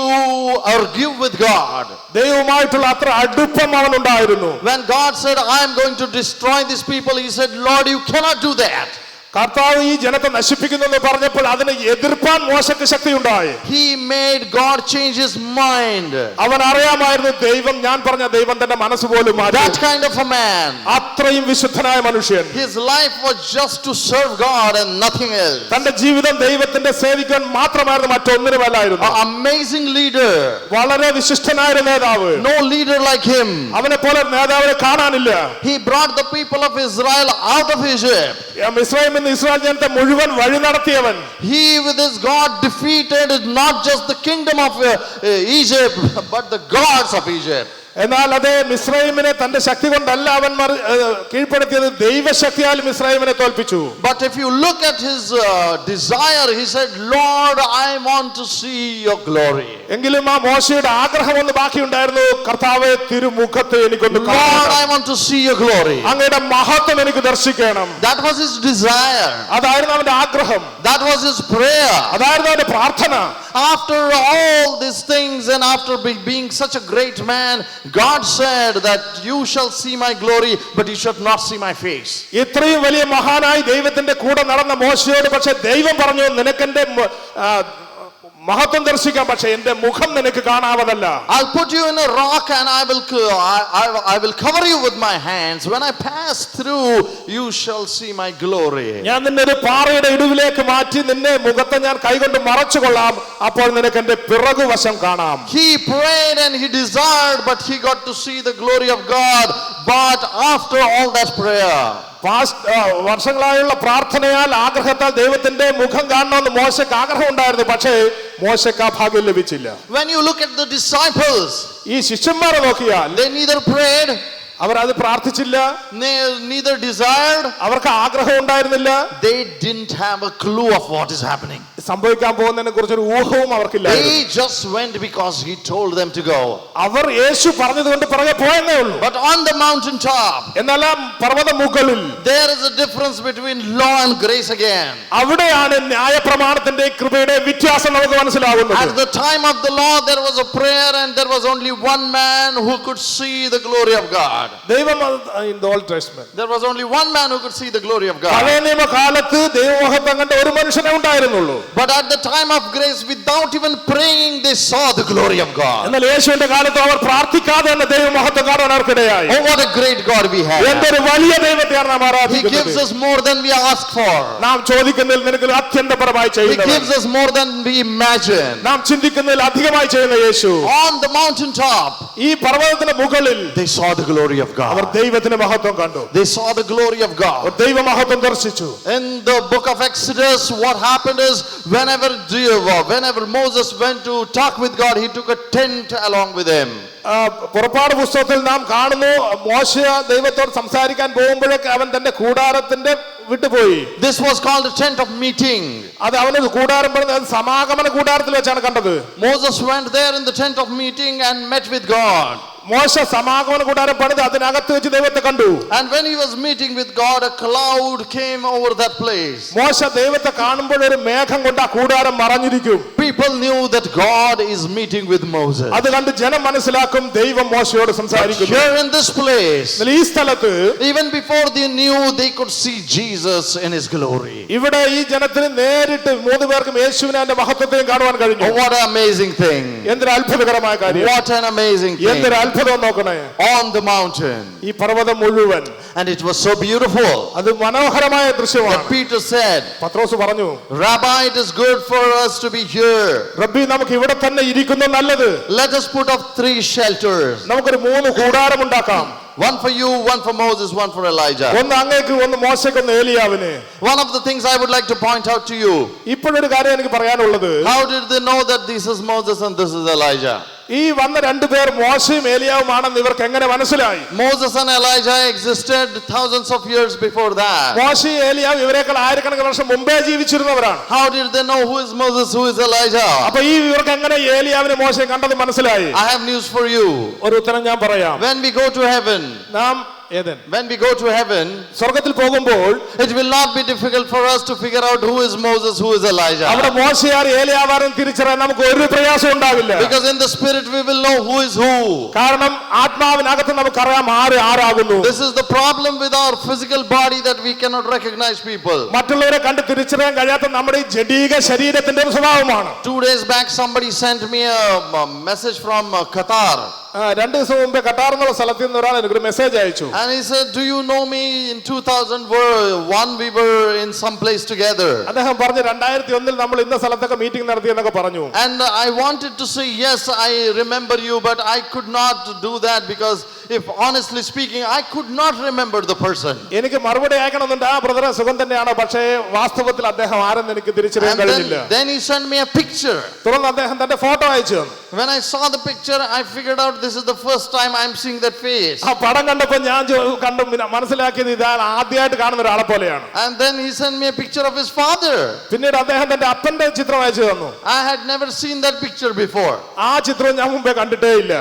argue with God. ദൈവവുമായിട്ടുള്ള അത്ര അടുപ്പം അവനുണ്ടായിരുന്നു. When God said, I am going to destroy these people, he said, Lord, you cannot do that. കർത്താവ് ഈ ജനത്തെ നശിപ്പിക്കുന്നു എന്ന് പറഞ്ഞപ്പോൾ അതിനെ എതിർപ്പാൻ മോശയ്ക്ക് ശക്തിയുണ്ടായി. He made God change his mind. അവൻ അറിയാമായിരുന്നു ദൈവം ഞാൻ പറഞ്ഞ ദൈവം തന്റെ മനസ്സ് പോലും മാറ്റി. That kind of a man. അത്രയും വിശുദ്ധനായ മനുഷ്യൻ. His life was just to serve God and nothing else. തന്റെ ജീവിതം ദൈവത്തിന്റെ സേവിക്കാൻ മാത്രമായിരുന്നു, മറ്റൊന്നിനുമല്ലായിരുന്നു. An amazing leader. വളരെ വിശിഷ്ടനായ ഒരു നേതാവ്. No leader like him. അവനെ പോലെ നേതാവിനെ കാണാനില്ല. He brought the people of Israel out of Egypt. Israel Israel ജനത്തെ മുഴുവൻ വഴി നടത്തിയവൻ. He with his God defeated not just the kingdom of Egypt but the gods of Egypt. എന്നാൽ അത് മിസ്രൈമിനെ തന്റെ ശക്തി കൊണ്ടല്ല അവൻ കീഴ്പ്പെടുത്തിയത്, ദൈവശക്തിയാൽ മിസ്രൈമിനെ തോൽപ്പിച്ചു. But if you look at his desire, he said, Lord, I want to see your glory. എങ്കിലും ആ മോശയുടെ ആഗ്രഹം ഒന്ന് ബാക്കിയുണ്ടായിരുന്നു, കർത്താവേ തിരുമുഖത്തെ എനിക്കൊന്ന് കാണണം. Lord, I want to see your glory. അങ്ങയുടെ മഹത്വം എനിക്ക് ദർശിക്കണം. That was his desire. അതായിരുന്നു അവന്റെ ആഗ്രഹം. That was his prayer. അതായിരുന്നു അവന്റെ പ്രാർത്ഥന. After all these things and after being such a great man, God said that you shall see my glory, but you shall not see my face. ഇത്രയും വലിയ മഹാനായി ദൈവത്തിന്റെ കൂടെ നടന്ന മോശയോട് പക്ഷേ ദൈവം പറഞ്ഞു, നിനക്കെന്റെ മഹത്വം ദർശിക്കാം, പക്ഷേ എന്റെ മുഖം നിനക്ക് കാണാവതല്ല. I'll put you in a rock and I will cover you with my hands. When I pass through, you shall see my glory. ഞാൻ നിന്നെ ഒരു പാറയുടെ ഇടുവിലേക്ക് മാറ്റി നിന്നെ മുഖത്തെ ഞാൻ കൈകൊണ്ട് മറച്ചുകൊള്ളാം, അപ്പോൾ നിനക്ക് എന്റെ പിറകുവശം കാണാം. He prayed and he desired, but he got to see the glory of God. But after all that prayer, വർഷങ്ങളായുള്ള പ്രാർത്ഥനയാൽ ആഗ്രഹത്താൽ ദൈവത്തിന്റെ മുഖം കാണണമെന്ന് മോശയ്ക്ക് ആഗ്രഹം ഉണ്ടായിരുന്നു, പക്ഷേ മോശയ്ക്ക് ആ ഭാഗ്യം ലഭിച്ചില്ല. when you look at the disciples, ഈ ശിഷ്യന്മാരെ നോക്കിയാൽ they neither prayed, അവർ അത് പ്രാർത്ഥിച്ചില്ല, neither desired, അവർക്ക് ആഗ്രഹം ഉണ്ടായിരുന്നില്ല. they didn't have a clue of what is happening. സംഭവിക്കാൻ പോകുന്നതിനെ കുറിച്ചൊരു ഊഹവും അവർക്കില്ല. They just went because he told them to go. അവർ യേശു പറഞ്ഞതുകൊണ്ട് പുറകെ പോയെന്നേ ഉള്ളൂ. But on the mountain top, എന്നാൽ പർവ്വത മുകളിൽ there is a difference between law and grace again. അവിടെയാണ് ന്യായപ്രമാണത്തിന്റെ കൃപയുടെ വ്യത്യാസം നമുക്ക് മനസ്സിലാകുന്നത്. At the time of the law, there was a prayer and there was only one man who could see the glory of God. ദൈവം in the Old Testament, there was only one man who could see the glory of God. പഴയ നിയമകാലത്ത് ദൈവമഹത്വം കണ്ട ഒരു മനുഷ്യനെ ഉണ്ടായിരുന്നുള്ളൂ. But at the time of grace, without even praying, they saw the glory of God. എന്നാൽ യേശുവിന്റെ കാലത്ത് അവർ പ്രാർത്ഥിക്കാതെ തന്നെ ദൈവമഹത്വം കാണാൻ അവർക്കിടയായി. Oh, what a great God we have. എന്തൊരു വലിയ ദൈവത്തെയാണ് നാം He ആരാധിക്കുന്നത്. gives us more than we ask for. നാം ചോദിക്കുന്നതിൽ നിനക്ക് അത്യന്തപരമായി He ചെയ്യുന്നവൻ. gives us more than we imagine. നാം ചിന്തിക്കുന്നതിൽ അധികമായി ചെയ്യുന്ന യേശു. On the mountain top, ഈ പർവ്വതത്തിന്റെ മുകളിൽ they saw the glory of our God. ദൈവത്തിന്റെ മഹത്വം കണ്ടു. They saw the glory of God. അവർ ദൈവമഹത്വം ദർശിച്ചു. In the book of Exodus, what happened is whenever Moses went to talk with God, he took a tent along with him. പുറപ്പാട് പുസ്തകത്തിൽ നാം കാണുന്നു, മോശ ദൈവത്തോട് സംസാരിക്കാൻ പോകുമ്പോഴേക്ക് അവൻ തന്റെ കൂടാരത്തിന്റെ വിട്ടുപോയി. This was called a tent of meeting. അത് അവനൊരു കൂടാരം പറഞ്ഞത് സമാഗമന കൂടാരത്തിൽ വെച്ചാണ് കണ്ടത്. Moses went there in the tent of meeting and met with God. മോശ സമാഗമന കൂടാരം പണിത് അതിനകത്ത് വെച്ച് ദൈവത്തെ കണ്ടു. And when he was meeting with God, a cloud came over that place. മോശ ദൈവത്തെ കാണുമ്പോൾ ഒരു മേഘം കൊണ്ട് ആ കൂടാരം മറഞ്ഞിരിക്കും. People knew that God is meeting with Moses. അത് കണ്ട് ജനം മനസ്സിലാക്കും ദൈവം മോശയോട് സംസാരിക്കുന്നു. Here in this place, ഈ സ്ഥലത്ത് even before they knew, they could see Jesus in his glory. ഇവിടെ ഈ ജനത്തിന് നേരിട്ട് മൂന്ന് പേർക്കും യേശുവിനെ അതിന്റെ മഹത്വത്തെയും കാണുവാൻ കഴിഞ്ഞു. Oh, what an amazing thing. എന്തൊരു അത്ഭുതകരമായ കാര്യം. What an amazing thing. എന്തൊരു അത്ഭുതം നോക്കണേ. On the mountain. ഈ പർവ്വതം മുഴുവൻ. And it was so beautiful. അത് മനോഹരമായ ദൃശ്യമാണ്. That Peter said, പത്രോസ് പറഞ്ഞു, Rabbi, it is good for us to be here. റബ്ബി, നമുക്ക് ഇവിടെ തന്നെ ഇരിക്കുന്നു നല്ലത്. Let us put up 3 shelters. നമുക്കൊരു 3 കൂടാരം ഉണ്ടാക്കാം. One for you, one for Moses, one for Elijah. ഒന്ന് അങ്ങേക്ക്, ഒന്ന് മോശയ്ക്ക്, ഒന്ന് ഏലിയാവിന്. One of the things I would like to point out to you. ഇപ്പോഴൊരു കാര്യം എനിക്ക് പറയാനുള്ളത്, how did they know that this is Moses and this is Elijah? ഈ വന്ന 2 പേർ മോശയും ഏലിയാവുമാണെന്ന് ഇവർക്ക് എങ്ങനെ മനസ്സിലായി? Moses and Elijah existed thousands of years before that. മോശയും ഏലിയാവും ഇവരെക്കാൾ ആയിരക്കണക്കിന് വർഷം മുമ്പേ ജീവിച്ചിരുന്നവരാണ്. How did they know who is Moses, who is Elijah? അപ്പോൾ ഈ ഇവർക്ക് എങ്ങനെ ഏലിയാവിനെ മോശയെ കണ്ടത് മനസ്സിലായി? I have news for you. ഒരു ഉത്തരം ഞാൻ പറയാം. When we go to heaven, when we go to heaven, സ്വർഗ്ഗത്തിൽ പോകുമ്പോൾ it will not be difficult for us to figure out who is Moses, who is Elijah. അവിടെ മോശയാർ ഏലിയാവാരെന്ന് തിരിച്ചറിയാൻ നമുക്ക് ഒരു പ്രയാസം ഉണ്ടാവില്ല. Because in the spirit we will know who is who. കാരണം ആത്മാവിനകത്ത് നമുക്കറിയാം ആരാകുന്നു. This is the problem with our physical body, that we cannot recognize people. മറ്റുള്ളവരെ കണ്ട് തിരിച്ചറിയാൻ കഴിയാത്ത നമ്മുടെ ഈ ജഡീക ശരീരത്തിന്റെ ഒരു സ്വഭാവമാണ്. 2 days back somebody sent me a message from Qatar. 2 ദിവസം മുമ്പേ ഖത്താർ എന്നുള്ള സ്ഥലത്ത് നിന്ന് ഒരാൾ എനിക്കൊരു മെസ്സേജ് അയച്ചു. And he said, do you know me? In 2001 we were in some place together. അദ്ദേഹം പറഞ്ഞു 2001 നമ്മൾ ഇന്ന സ്ഥലത്തൊക്കെ മീറ്റിംഗ് നടത്തി എന്നൊക്കെ പറഞ്ഞു. And I wanted to say yes, I remember you, but I could not do that because if honestly speaking, I could not remember the person. എനിക്ക് മറുപടി അയക്കണമെന്നുണ്ട്, ആ ബ്രദറെ സുഖം തന്നെയാണ്, പക്ഷേ വാസ്തവത്തിൽ അദ്ദേഹം ആരെന്ന് എനിക്ക് തിരിച്ചറിയാൻ And കഴിഞ്ഞില്ല. then he sent me a picture. തുടർന്ന് അദ്ദേഹം തന്റെ ഫോട്ടോ അയച്ചു തന്നു. When I saw the picture, I figured out this is the first time I'm seeing that face. ആ പടം കണ്ടപ്പോൾ ഞാൻ കണ്ടു മനസ്സിലാക്കിയത് ഇതാ ആദ്യമായിട്ട് കാണുന്ന ഒരാളെ പോലെയാണ്. And then he sent me a picture of his father. പിന്നീട് അദ്ദേഹം തന്റെ അപ്പന്റെ ചിത്രം അയച്ചു തന്നു. I had never seen that picture before. ആ ചിത്രം ഞാൻ മുമ്പേ കണ്ടിട്ടേ ഇല്ല.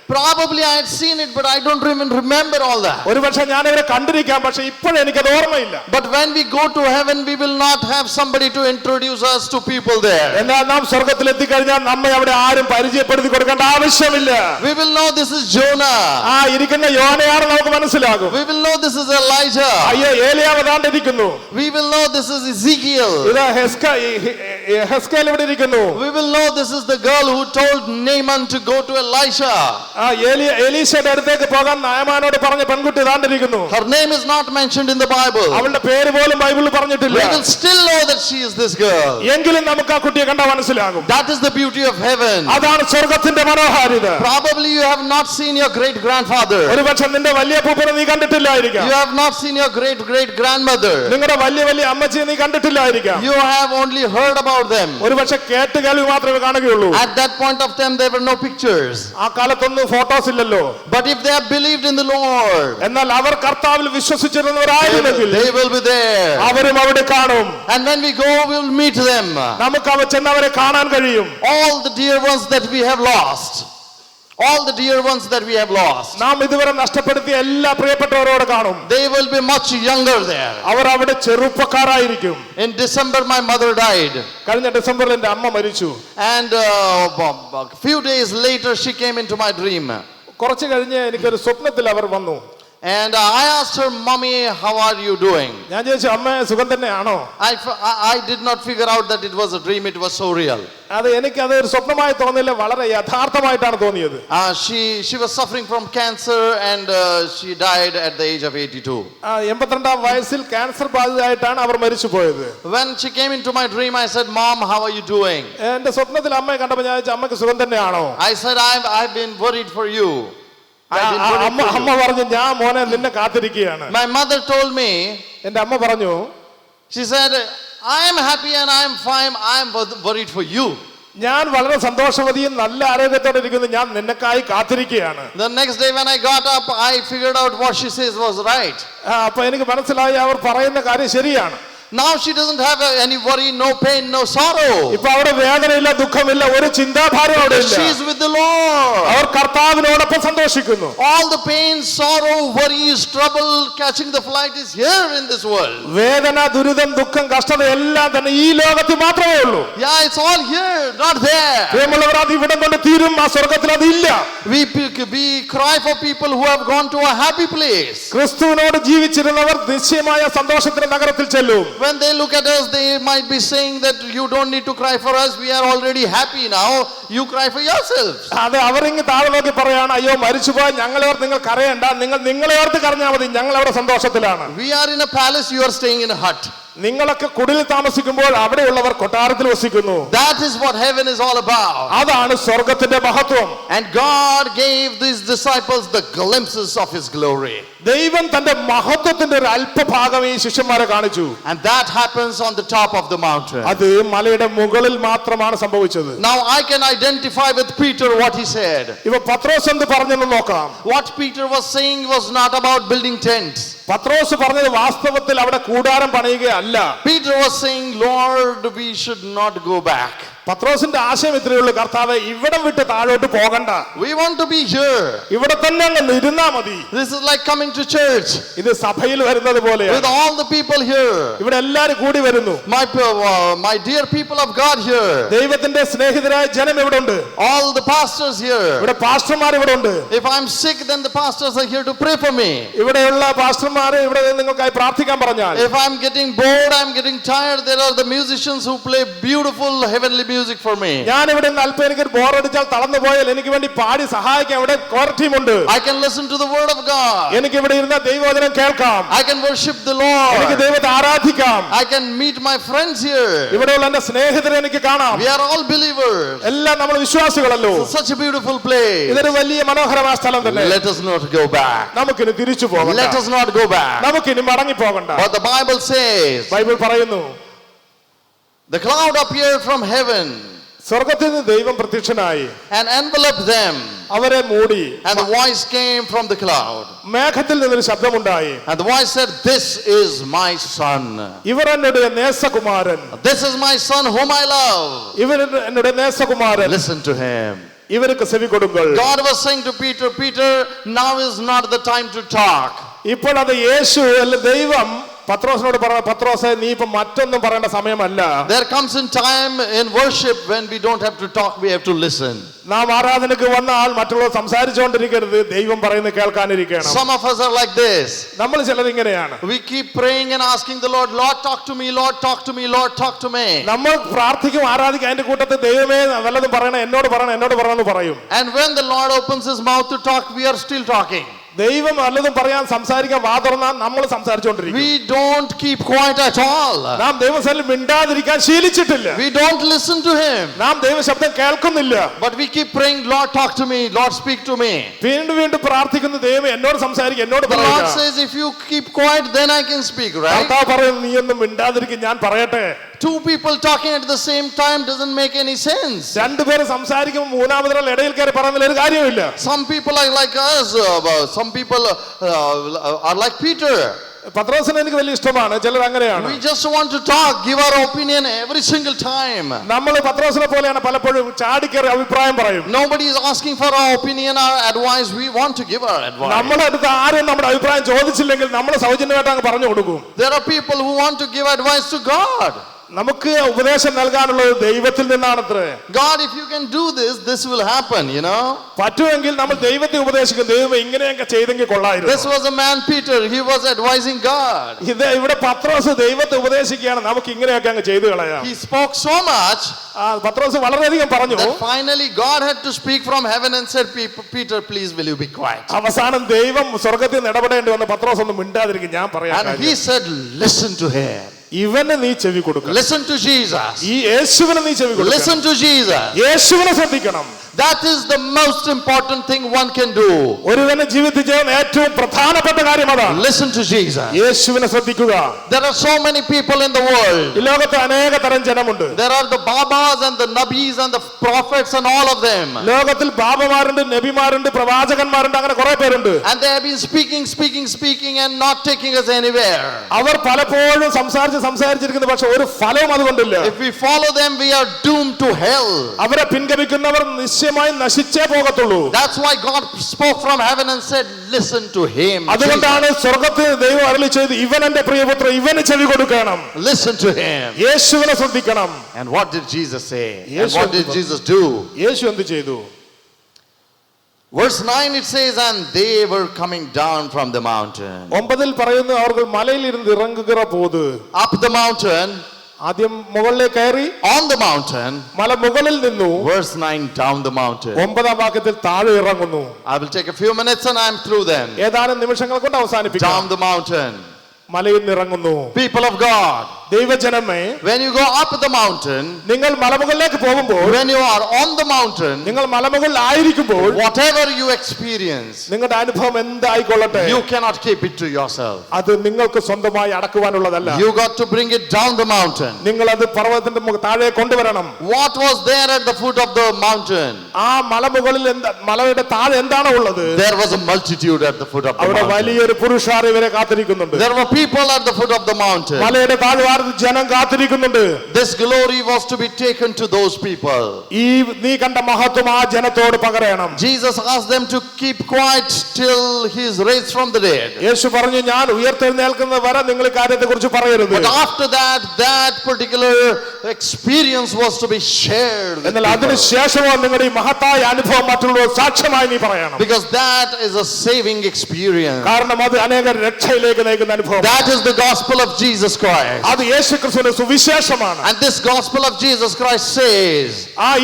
Probably I had seen it, but I don't even remember all that. ഒരുപക്ഷെ ഞാൻ ഇവരെ കണ്ടിരിക്കാം, പക്ഷെ ഇപ്പോഴും എനിക്കത് ഓർമ്മയില്ല. But when we go to heaven, we will not have somebody to introduce us to people there. എന്നാൽ നാം സ്വർഗ്ഗത്തിൽ എത്തിക്കഴിഞ്ഞാൽ നമ്മെ അവിടെ ആരും പരിചയപ്പെടുത്തി കൊടുക്കേണ്ട ആവശ്യമില്ല. We will know this is Jonah. ആ ഇരിക്കുന്ന യോനയാണ് നമുക്ക് മനസ്സിലാകും. We will know this is Elijah. അയ്യോ ഏലിയാവ് ദാണ്ട് ഇരിക്കുന്നു. We will know this is Ezekiel. ഇതാ ഹെസ്കേൽ ഇവിടെ ഇരിക്കുന്നു. We will know this is the girl who told Naaman to go to Elisha. ആ എലീശയുടെ അടുത്തേക്ക് പോകാൻ നയമാനോട് പറഞ്ഞ പെൺകുട്ടി ദാണ്ടിരിക്കുന്നു. Her name is not mentioned in the Bible. അവളുടെ പേര് പോലും ബൈബിളിൽ പറഞ്ഞിട്ടില്ല. We will still know that she is this girl. എങ്കിലും നമുക്ക് ആ കുട്ടിയെ കണ്ടാൽ മനസ്സിലാകും. That is the beauty of heaven. അതാണ് സ്വർഗ്ഗത്തിന്റെ മനോഹാരിത. Probably you have not seen your great grandfather. ഒരുപക്ഷെ നിന്റെ വലിയ പൂപ്പനെ നീ കണ്ടിട്ടില്ലായിരിക്കാം. You have not seen your great great grandmother. നിങ്ങളുടെ വലിയ വലിയ അമ്മച്ചിയെ നീ കണ്ടിട്ടില്ലായിരിക്കാം. You have only heard about them. ഒരുപക്ഷെ കേട്ട് കേൾവി മാത്രമേ കാണുകയുള്ളൂ. At that point of time there were no pictures. ആ കാലത്തൊന്നും ഫോട്ടോസ് ഇല്ലല്ലോ. But if they have believed in the Lord, എന്നാൽ അവർ കർത്താവിൽ വിശ്വസിച്ചിരുന്നവരായിരുന്നെങ്കിൽ they will be there. അവരും അവിടെ കാണും. And when we go, we will meet them. നമുക്ക് അവ ചെന്നവരെ കാണാൻ കഴിയും. All the dear ones that we have lost. All the dear ones that we have lost. നാം ഇതുവരെ നഷ്ടപ്പെടുത്തിയ എല്ലാ പ്രിയപ്പെട്ടവരോട് കാണും. They will be much younger there. അവർ അവിടെ ചെറുപ്പക്കാരായിരിക്കും. In December my mother died. കഴിഞ്ഞ ഡിസംബറിൽ എൻ്റെ അമ്മ മരിച്ചു. And a few days later she came into my dream. കുറച്ച് കഴിഞ്ഞ് എനിക്കൊരു സ്വപ്നത്തിൽ അവർ വന്നു. And I asked her, "Mommy, how are you doing?" ഞാൻ ചോദിച്ചു, അമ്മ സുഖം തന്നെയാണോ? I did not figure out that it was a dream. It was so real. അത് എനിക്കത് ഒരു സ്വപ്നമായി തോന്നില്ല, വളരെ യഥാർത്ഥമായിട്ടാണ് തോന്നിയത്. She was suffering from cancer and she died at the age of 82. 82-ാം വയസ്സിൽ ക്യാൻസർ ബാധിതയായിട്ടാണ് അവർ മരിച്ചു പോയത്. When she came into my dream, I said, "Mom, how are you doing?" എൻ്റെ സ്വപ്നത്തിൽ അമ്മയെ കണ്ടപ്പോൾ ഞാൻ ചോദിച്ചു, അമ്മയ്ക്ക് സുഖം തന്നെയാണോ? I said, I've been worried for you. അമ്മ പറഞ്ഞു, ഞാൻ മോനെ നിന്നെ കാത്തിരിക്കുകയാണ്. My mother told me, എൻ്റെ അമ്മ പറഞ്ഞു, she said, "I am happy and I am fine. I am worried for you." ഞാൻ വളരെ സന്തോഷവതിയും നല്ല ആരോഗ്യത്തോടെ ഇരിക്കുന്നു, ഞാൻ നിനക്കായി കാത്തിരിക്കുകയാണ്. The next day when I got up, I figured out what she says was right. അപ്പൊ എനിക്ക് മനസ്സിലായി അവർ പറയുന്ന കാര്യം ശരിയാണ്. Now she doesn't have any worry, no pain, no sorrow. ഇപ്പൊ അവിടെ വേദനയില്ല, ദുഃഖമില്ല, ഒരു ചിന്താഭാരം അവിടെ ഇല്ല. She is with the Lord. അവർ കർത്താവിനോടൊപ്പം സന്തോഷിക്കുന്നു. All the pain, sorrow, worries, trouble, catching the flight is here in this world. വേദന, ദുരിതം, ദുഃഖം, കഷ്ടത എല്ലാം തന്നെ ഈ ലോകത്തിൽ മാത്രമേ ഉള്ളൂ. Yeah, it's all here, not there. പ്രിയമുള്ളവർ, അത് ഇവിടം കൊണ്ട് തീരും, ആ സ്വർഗ്ഗത്തിൽ അതില്ല. We cry for people who have gone to a happy place. ക്രിസ്തുവിനോട് ജീവിച്ചിരുന്നവർ നിശ്ചയമായ സന്തോഷത്തിന്റെ നഗരത്തിൽ ചെല്ലും. When they look at us, they might be saying that you don't need to cry for us. We are already happy now. You cry for yourselves. അത് അവരിങ്ങ് താഴെ നോക്കി പറയാണ്, അയ്യോ മരിച്ചുപോയ ഞങ്ങളെയോർത്ത് നിങ്ങൾ കരയണ്ട, നിങ്ങളെയോർത്ത് കരഞ്ഞാൽ മതി, ഞങ്ങൾ അവിടെ സന്തോഷത്തിലാണ്. We are in a palace, you are staying in a hut. നിങ്ങളൊക്കെ കുടിലിൽ താമസിക്കുമ്പോൾ അവിടെയുള്ളവർ കൊട്ടാരത്തിൽ വസിക്കുന്നു. That is what heaven is all about. അതാണ് സ്വർഗ്ഗത്തിന്റെ മഹത്വം. And God gave these disciples the glimpses of his glory. ദൈവം തന്റെ മഹത്വത്തിന്റെ ഒരു അല്പഭാഗം ഈ ശിഷ്യന്മാരെ കാണിച്ചു. And that happens on the top of the mountain. അത് മലയുടെ മുകളിൽ മാത്രമാണ് സംഭവിച്ചത്. Now I can identify with Peter what he said. ഇവ പത്രോസ് എന്ത് പറഞ്ഞെന്ന് നോക്കാം. What Peter was saying was not about building tents. പത്രോസ് പറഞ്ഞത് വാസ്തവത്തിൽ അവിടെ കൂടാരം പണിയുകയല്ല. Peter was saying, "Lord, we should not go back." പത്രോസിന്റെ ആശയം ഇത്രയേ ഉള്ളൂ, കർത്താവേ ഇവിടം വിട്ട് താഴോട്ട് പോകണ്ട, We want to be here. ഇവിടെ തന്നെ അങ്ങ് ഇരുന്നാ മതി. This is like coming to church ഇത് സഭയിൽ വരുന്നത് പോലെ with all the people here. ഇവിടെ എല്ലാരും കൂടി വരുന്നു. My dear people of God here. ദൈവത്തിന്റെ സ്നേഹിതരായ ജനം ഇവിടെ ഉണ്ട്. All the pastors here. ഇവിടെ പാസ്റ്റർമാർ ഇവിടെ ഉണ്ട്. If I'm sick, then the pastors are here to pray for me. ഇവിടെയുള്ള പാസ്റ്റർമാർ ഇവിടെ നിങ്ങൾക്കായി പ്രാർത്ഥിക്കാൻ പറഞ്ഞാൽ, If I'm getting bored, I'm getting tired, there are the musicians who play beautiful heavenly music music for me. ഞാൻ ഇവിടെ നിന്ന് അല്പം എനിക്ക് ബോറടിച്ചാൽ തളർന്നു പോയാൽ എനിക്ക് വേണ്ടി പാടി സഹായിക്കാൻ ഇവിടെ കോർ ടീം ഉണ്ട്. I can listen to the word of God. എനിക്ക് ഇവിടെ ഇരുന്ന ദൈവവചനം കേൾക്കാം. I can worship the Lord. എനിക്ക് ദൈവത്തെ ആരാധിക്കാം. I can meet my friends here. ഇവിടെയുള്ള എന്റെ സ്നേഹിതരെ എനിക്ക് കാണാം. We are all believers. എല്ലാം നമ്മൾ വിശ്വാസികളല്ലോ. Such a beautiful place. ഇതൊരു വലിയ മനോഹരമായ സ്ഥലം തന്നെ. Let us not go back. നമുക്കിനി തിരിച്ചു പോകണ്ട. Let us not go back. നമുക്കിനി മടങ്ങി പോകണ്ട. But the Bible says, Bible പറയുന്നു, the cloud appeared from heaven സ്വർഗ്ഗത്തിൽ നിന്ന് ദൈവം പ്രത്യക്ഷനായി and enveloped them. അവരെ മൂടി. And the voice came from the cloud. മേഘത്തിൽ നിന്നൊരു ശബ്ദമുണ്ടായി. And the voice said, this is my son. ഇവർ എന്നുടെ നേസകുമാരൻ. This is my son whom I love. ഇവർ എന്നുടെ നേസകുമാരൻ. Listen to him. ഇവർക്ക് ചെവി കൊടുങ്ങൾ. God was saying to Peter, Peter, now is not the time to talk. ഇപ്പോൾ അത് യേശു അല്ല ദൈവം പത്രോസിനോട് പറഞ്ഞ, പത്രോസേ നീ ഇപ്പൊ മറ്റൊന്നും പറയേണ്ട സമയമല്ല. There comes a time in worship when we don't have to talk, we have to listen. നാം ആരാധനയ്ക്ക് വന്നാൽ മറ്റുള്ളവർ സംസാരിച്ചുകൊണ്ടിരിക്കരുത്, ദൈവം പറയുന്നത് കേൾക്കാനിരിക്കണം. Some of us are like this. നമ്മൾ ചിലർ ഇങ്ങനെയാണ്. We keep praying and asking the Lord, Lord talk to me, Lord talk to me, Lord talk to me. നമ്മൾ പ്രാർത്ഥിക്കും ആരാധിക്കും, അതിന്റെ കൂട്ടത്തിൽ ദൈവമേ വല്ലതും പറയണം, എന്നോട് പറയണം, എന്നോട് പറയണം എന്ന് പറയും. And when the Lord opens his mouth to talk, we are still talking. ദൈവം വല്ലതും പറയാൻ സംസാരിക്കാൻ വാ തുറന്നാൽ നമ്മൾ സംസാരിച്ചുകൊണ്ടിരിക്കും. We don't keep quiet at all. നാം ദൈവസന്നിധിയിൽ മിണ്ടാതിരിക്കാൻ ശീലിച്ചിട്ടില്ല. We don't listen to him. നാം ദൈവശബ്ദം കേൾക്കുന്നില്ല. But we keep praying, Lord talk to me, Lord speak to me. വീണ്ടും വീണ്ടും പ്രാർത്ഥിക്കുന്നു, ദൈവമേ എന്നോട് സംസാരിക്കുക, എന്നോട് The Lord പറയുക. says, if you keep quiet, then I can speak, right? കർത്താവ് പറയുന്നു, നീ ഒന്നും മിണ്ടാതിരിക്കും, ഞാൻ പറയട്ടെ. Two people talking at the same time doesn't make any sense. രണ്ടുപേര് സംസാരിക്കുമ്പോൾ മൂന്നാമതൊരാൾ ഇടയിൽ കയറി പറയുന്നതിൽ ഒരു കാര്യമില്ല. Some people are like us, some people are like Peter. പത്രോസിനെ എനിക്ക് വലിയ ഇഷ്ടമാണ്, ചിലർ അങ്ങനെയാണ്. We just want to talk, give our opinion every single time. നമ്മൾ പത്രോസിനെ പോലെയാണ്, പലപ്പോഴും ചാടിക്കേറി അഭിപ്രായം പറയും. Nobody is asking for our opinion or advice, we want to give our advice. നമ്മുടെ അടുത്ത് ആരും നമ്മുടെ അഭിപ്രായം ചോദിച്ചില്ലെങ്കിൽ നമ്മൾ സൗജന്യമായിട്ട് അങ്ങ് പറഞ്ഞു കൊടുക്കും. There are people who want to give advice to God. നമുക്ക് ഉപദേശം നൽകാനുള്ളത് ദൈവത്തിൽ നിന്നാണത്രേ. God, if you can do this, this will happen, you know. പറ്റുമെങ്കിൽ നമ്മൾ ദൈവത്തെ ഉപദേശിക്കും, ദൈവം ഇങ്ങനെയൊക്കെ ചെയ്തെങ്കിൽ കൊള്ളായിരുന്നു. This was a man Peter, he was advising God. ഇവിടെ പത്രോസ് ദൈവത്തെ ഉപദേശിക്കുകയാണ്, നമുക്ക് ഇങ്ങനെയൊക്കെ അങ്ങ് ചെയ്തു കളയാം. He spoke so much പത്രോസ് വളരെയധികം പറഞ്ഞു. that finally God had to speak from heaven and said, Peter, please will you be quiet. അവസാനം ദൈവം സ്വർഗ്ഗത്തിൽ നിന്ന് ഇടപെടേണ്ടി വന്ന പത്രോസ് ഒന്ന് മിണ്ടാതിരിക്കും, ഞാൻ പറയാം. And he said, listen to him. ഇവന് നീ ചെവി കൊടുക്കണം. Listen to Jesus. ഈ യേശുവിനെ നീ ചെവി കൊടുക്കണം. Listen to Jesus. യേശുവിനെ ശ്രദ്ധിക്കണം. That is the most important thing one can do. ഒരുവന്റെ ജീവിതത്തിൽ ചെയ്യുന്ന ഏറ്റവും പ്രധാനപ്പെട്ട കാര്യം അതാണ്. Listen to Jesus. യേശുവിനെ ശ്രദ്ധിക്കുക. There are so many people in the world. ഈ ലോകത്ത് അനേക തരം ജനമുണ്ട്. There are the Babas and the Nabis and the prophets and all of them. ലോകത്തിൽ ബാബമാരുണ്ട്, നബിമാരുണ്ട്, പ്രവാചകന്മാരുണ്ട്, അങ്ങനെ കുറെ പേരുണ്ട്. And they have been speaking and not taking us anywhere. അവർ പലപ്പോഴും സംസാരിച്ചിരിക്കുന്നു, പക്ഷെ ഒരു ഫലവും അതുകൊണ്ടില്ല. If we follow them, we are doomed to hell. അവരെ പിൻഗമിക്കുന്നവർ നിശ്ചയമായി നശിച്ചേ പോകത്തുള്ളൂ. That's why God spoke from heaven and said, listen to him. അതുകൊണ്ടാണ് സ്വർഗ്ഗത്തിൽ ദൈവം അരുളി ചെയ്തു, ഇവൻ എന്റെ പ്രിയപുത്രൻ, ഇവന് ചെവി കൊടുക്കണം. Listen to him. യേശുവിനെ ശ്രദ്ധിക്കണം. And what did Jesus say? And what did Jesus do? യേശു എന്ത് ചെയ്തു? Verse 9 it says, and they were coming down from the mountain. 9 പറയുന്നു, അവർ മലയിൽ ഇരുന്ന് ഇറങ്ങുകിற പോത്. Up the mountain. ആദ്യം മുകളിലേക്ക് കയറി. On the mountain. മല മുകളിൽ നിന്നു. Verse 9 down the mountain. 9 വാക്യത്തിൽ താഴെ ഇറങ്ങുന്നു. I will take a few minutes and I'm through then. ഏതാനും നിമിഷങ്ങൾ കൊണ്ട് അവസാനിപ്പിക്കാം. Down the mountain. മലയിൽ നിന്ന് ഇറങ്ങുന്നു. People of God. ദൈവജനമേ, when you go up the mountain, നിങ്ങൾ മലമുകളിലേക്ക് പോകുമ്പോൾ, when you are on the mountain, നിങ്ങൾ മലമുകളിൽ ആയിരിക്കുമ്പോൾ, whatever you experience, നിങ്ങളുടെ അനുഭവം എന്തായിക്കൊള്ളട്ടെ, you cannot keep it to yourself. അത് നിങ്ങൾക്ക് സ്വന്തമായി അടക്കുവാനുള്ളതല്ല. You got to bring it down the mountain. നിങ്ങൾ അത് പർവ്വതത്തിന്റെ താഴെ കൊണ്ടുവരണം. What was there at the foot of the mountain? ആ മലമുകളിൽ മലയുടെ താഴെ എന്താണ് ഉള്ളത്? There was a multitude at the foot of the അവിടെ mountain. വലിയൊരു പുരുഷാര ഇവരെ കാത്തിരിക്കുന്നുണ്ട്. There were people at the foot of the mountain. മലയുടെ താഴെ ജനം കാത്തിരിക്കുന്നുണ്ട്. This glory was to be taken to those people. ഈ നീ കണ്ട മഹത്വം ആ ജനത്തോട് പകരണം. Jesus asked them to keep quiet till he is raised from the dead. യേശു പറഞ്ഞു, ഞാൻ ഉയർത്തെഴുന്നേൽക്കുന്നത് വരെ നിങ്ങൾ ഈ കാര്യത്തെക്കുറിച്ച് പറയരുത്. But after that particular experience was to be shared. എന്നാൽ അതിനുശേഷമാണ് നിങ്ങളുടെ ഈ മഹത്തായ അനുഭവം മറ്റുള്ളവർ സാക്ഷ്യമായി നീ പറയണം. Because that is a saving experience. കാരണം അത് അനേക രക്ഷയിലേക്ക് നയിക്കുന്ന അനുഭവം. That is the gospel of Jesus Christ. അത് യേശുക്രിസ്തുവിന്റെ സുവിശേഷമാണ്. And this gospel of Jesus Christ says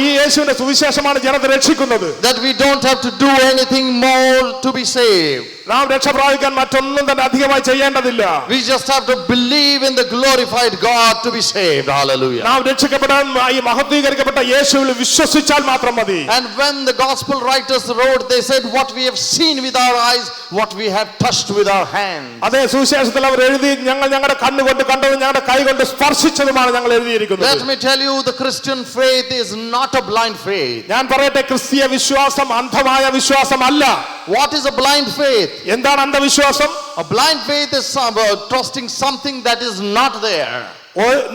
ഈ യേശുവിന്റെ സുവിശേഷമാണ് ജനത്തെ രക്ഷിക്കുന്നത്. that we don't have to do anything more to be saved. നാം രക്ഷ പ്രാപിക്കാൻ മറ്റൊന്നും തന്നെ അധികമായി ചെയ്യേണ്ടതില്ല. We just have to believe in the glorified God to be saved. Hallelujah. നാം രക്ഷിക്കപ്പെടാൻ ഈ മഹത്വീകരിക്കപ്പെട്ട യേശുവിൽ വിശ്വസിച്ചാൽ മാത്രം മതി. And when the gospel writers wrote, they said, what we have seen with our eyes, what we have touched with our hands. അതേ സുവിശേഷത്തിൽ അവർ എഴുതി, ഞങ്ങൾ ഞങ്ങളുടെ കണ്ണുകൊണ്ട് കണ്ടതും ഞങ്ങളുടെ കൈകൊണ്ട് സ്പർശിച്ചതുമാണ് ഞങ്ങൾ എഴുതിയിരിക്കുന്നത്. Let me tell you, the Christian faith is not a blind faith. ഞാൻ പറയട്ടെ, ക്രിസ്തീയ വിശ്വാസം അന്ധമായ വിശ്വാസമല്ല. What is a blind faith? എന്താണ് അന്ധവിശ്വാസം? A blind faith is trusting something that is not there.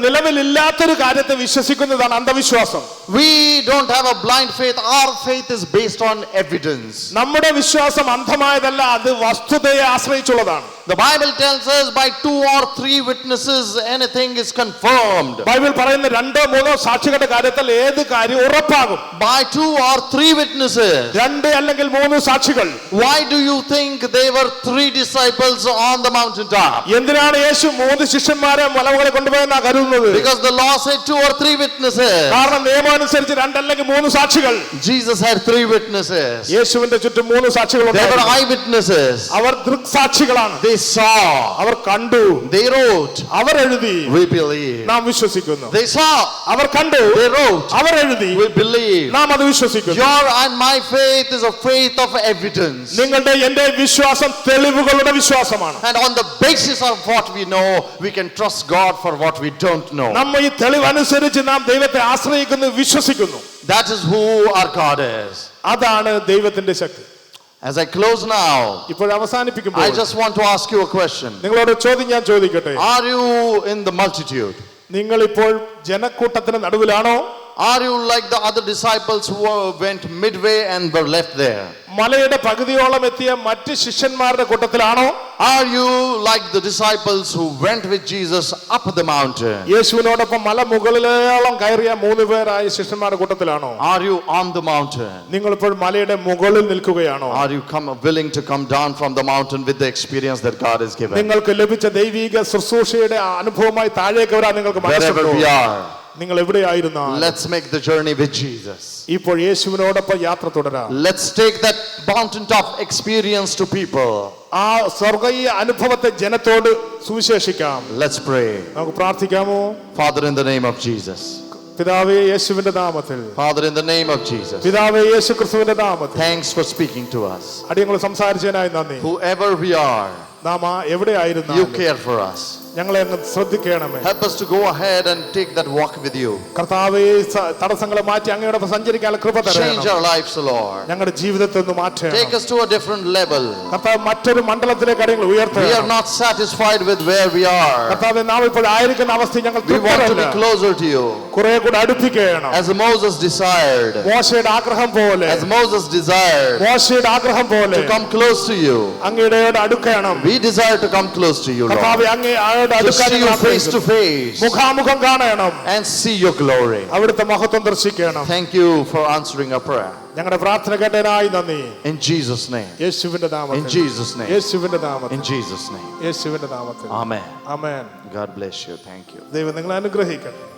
നിലവിലില്ലാത്തൊരു കാര്യത്തെ വിശ്വസിക്കുന്നതാണ് അന്ധവിശ്വാസം. We don't have a blind faith. Our faith is based on evidence. നമ്മുടെ വിശ്വാസം അന്ധമായതല്ല, അത് വസ്തുതയെ ആശ്രയിച്ചുള്ളതാണ്. The Bible tells us by 2 or 3 witnesses anything is confirmed. Bible പറയുന്ന 2-3 സാക്ഷികളുടെ കാര്യത്തിൽ ഏത് കാര്യം ഉറപ്പാകും. By 2 or 3 witnesses. 2 അല്ലെങ്കിൽ 3 സാക്ഷികൾ. Why do you think there were 3 disciples on the mountaintop? എന്തിനാണ് യേശു 3 ശിഷ്യന്മാരെ മലമുകളിൽ കൊണ്ടുപോയെന്നാ കരുതുന്നത്? Because the law said 2 or 3 witnesses. കാരണം നിയമം അനുസരിച്ച് 2 അല്ലെങ്കിൽ 3 സാക്ഷികൾ. Jesus had 3 witnesses. യേശുവിന്റെ ചുറ്റും 3 സാക്ഷികൾ They were ഉണ്ടായിരുന്നു. eyewitnesses. അവർ ദൃക്സാക്ഷികളാണ്. They saw. അവർ കണ്ടു. They wrote. അവർ എഴുതി. We believe. നാം വിശ്വസിക്കുന്നു. They saw. അവർ കണ്ടു. They wrote. അവർ എഴുതി. We believe. നാം അത് വിശ്വസിക്കുന്നു. Your and my faith is a faith of evidence. നിങ്ങളുടെ എന്റെ വിശ്വാസം തെളിവുകളുടെ വിശ്വാസമാണ്. And on the basis of what we know, we can trust God for what we don't know. നമ്മൾ ഈ തെളിവനുസരിച്ച് നാം ദൈവത്തെ ആശ്രയിക്കുന്നു, വിശ്വസിക്കുന്നു. That is who our God is. അതാണ് ദൈവത്തിന്റെ ശക്തി. As I close now, ഇപ്പോൾ അവസാനിപ്പിക്കുമ്പോൾ I just want to ask you a question. നിങ്ങളോട് ചോദ്യം ഞാൻ ചോദിക്കട്ടെ. Are you in the multitude? നിങ്ങൾ ഇപ്പോൾ ജനക്കൂട്ടത്തിന് നടുവിലാണോ? Are you like the other disciples who went midway and were left there? മലയുടെ പകുതിയോളം എത്തിയ മറ്റ് ശിഷ്യന്മാരുടെ കൂട്ടത്തിലാണോ? Are you like the disciples who went with Jesus up the mountain? യേശുവിനോടൊപ്പം മല മുകളിലോളം കയറിയ 3 പേരായ ശിഷ്യന്മാരുടെ കൂട്ടത്തിലാണോ? Are you on the mountain? നിങ്ങൾ ഇപ്പോൾ മലയുടെ മുകളിൽ നിൽക്കുകയാണോ? Are you willing to come down from the mountain with the experience that God has given? നിങ്ങൾക്ക് ലഭിച്ച ദൈവിക ശുശ്രൂഷയുടെ അനുഭവമായി താഴേക്ക് വരാൻ നിങ്ങൾക്ക് Wherever we മനസ്സുണ്ടോ? are, നിങ്ങൾ എവിടെയായിരുന്നോ? let's make the journey with Jesus. ഇപ്പോൾ യേശുവിനോടൊപ്പം യാത്ര തുടരാം. Let's take that mountaintop experience to people. ആ സ്വർഗീയ അനുഭവത്തെ ജനത്തോട് സുവിശേഷിക്കാം. Let's pray. നമുക്ക് പ്രാർത്ഥിക്കാമോ? Father, in the name of Jesus. പിതാവേ യേശുവിന്റെ നാമത്തിൽ. Father, in the name of Jesus. പിതാവേ യേശുക്രിസ്തുവിന്റെ നാമത്തിൽ. Thanks for speaking to us. അടിയങ്ങൾ സംസാരിച്ചതിനായി നന്ദി. Whoever we are, നാം എവിടെയായിരുന്നു you care for us. ഞങ്ങളെ അങ്ങ് ശ്രദ്ധിക്കണമേ. Help us to go ahead and take that walk with you. കർത്താവേ, തടസ്സങ്ങളെ മാറ്റി അങ്ങയോടൊപ്പം സഞ്ചരിക്കാനുള്ള കൃപ തരണമേ. Change our lives, Lord. ഞങ്ങളുടെ ജീവിതത്തെ ഒന്ന് മാറ്റണം. Take us to a different level. കർത്താവ് മറ്റൊരു മണ്ഡലത്തിലേക്ക് അടിയങ്ങൾ ഉയർത്തണം. We are not satisfied with where we are. കർത്താവേ, നാം ഇപ്പോൾ ആയിരിക്കുന്ന അവസ്ഥ ഞങ്ങൾ We want to be തൃപ്തരല്ല. closer to you. കുറെ കൂടെ അടുപ്പിക്കണം. As Moses desired. മോശയുടെ ആഗ്രഹം പോലെ. As Moses desired. മോശയുടെ ആഗ്രഹം പോലെ. To come close to you. അങ്ങയോട് അടുക്കണം. We desire to come close to you, Lord. കർത്താവേ, അങ്ങയോട് To അടുക്കാൻ see you face to face. മുഖാമുഖം കാണണം. And see your glory. അവിടുത്തെ മഹത്വം ദർശിക്കണം. Thank you for answering our prayer. ഞങ്ങളുടെ പ്രാർത്ഥന കേട്ടതിനായി നന്ദി. In Jesus' name. യേശുവിന്റെ നാമത്തിൽ. In Jesus' name. യേശുവിന്റെ നാമത്തിൽ. In Jesus' name. യേശുവിന്റെ നാമത്തിൽ. Amen. Amen. God bless you. Thank you. ദൈവം നിങ്ങളെ അനുഗ്രഹിക്കട്ടെ.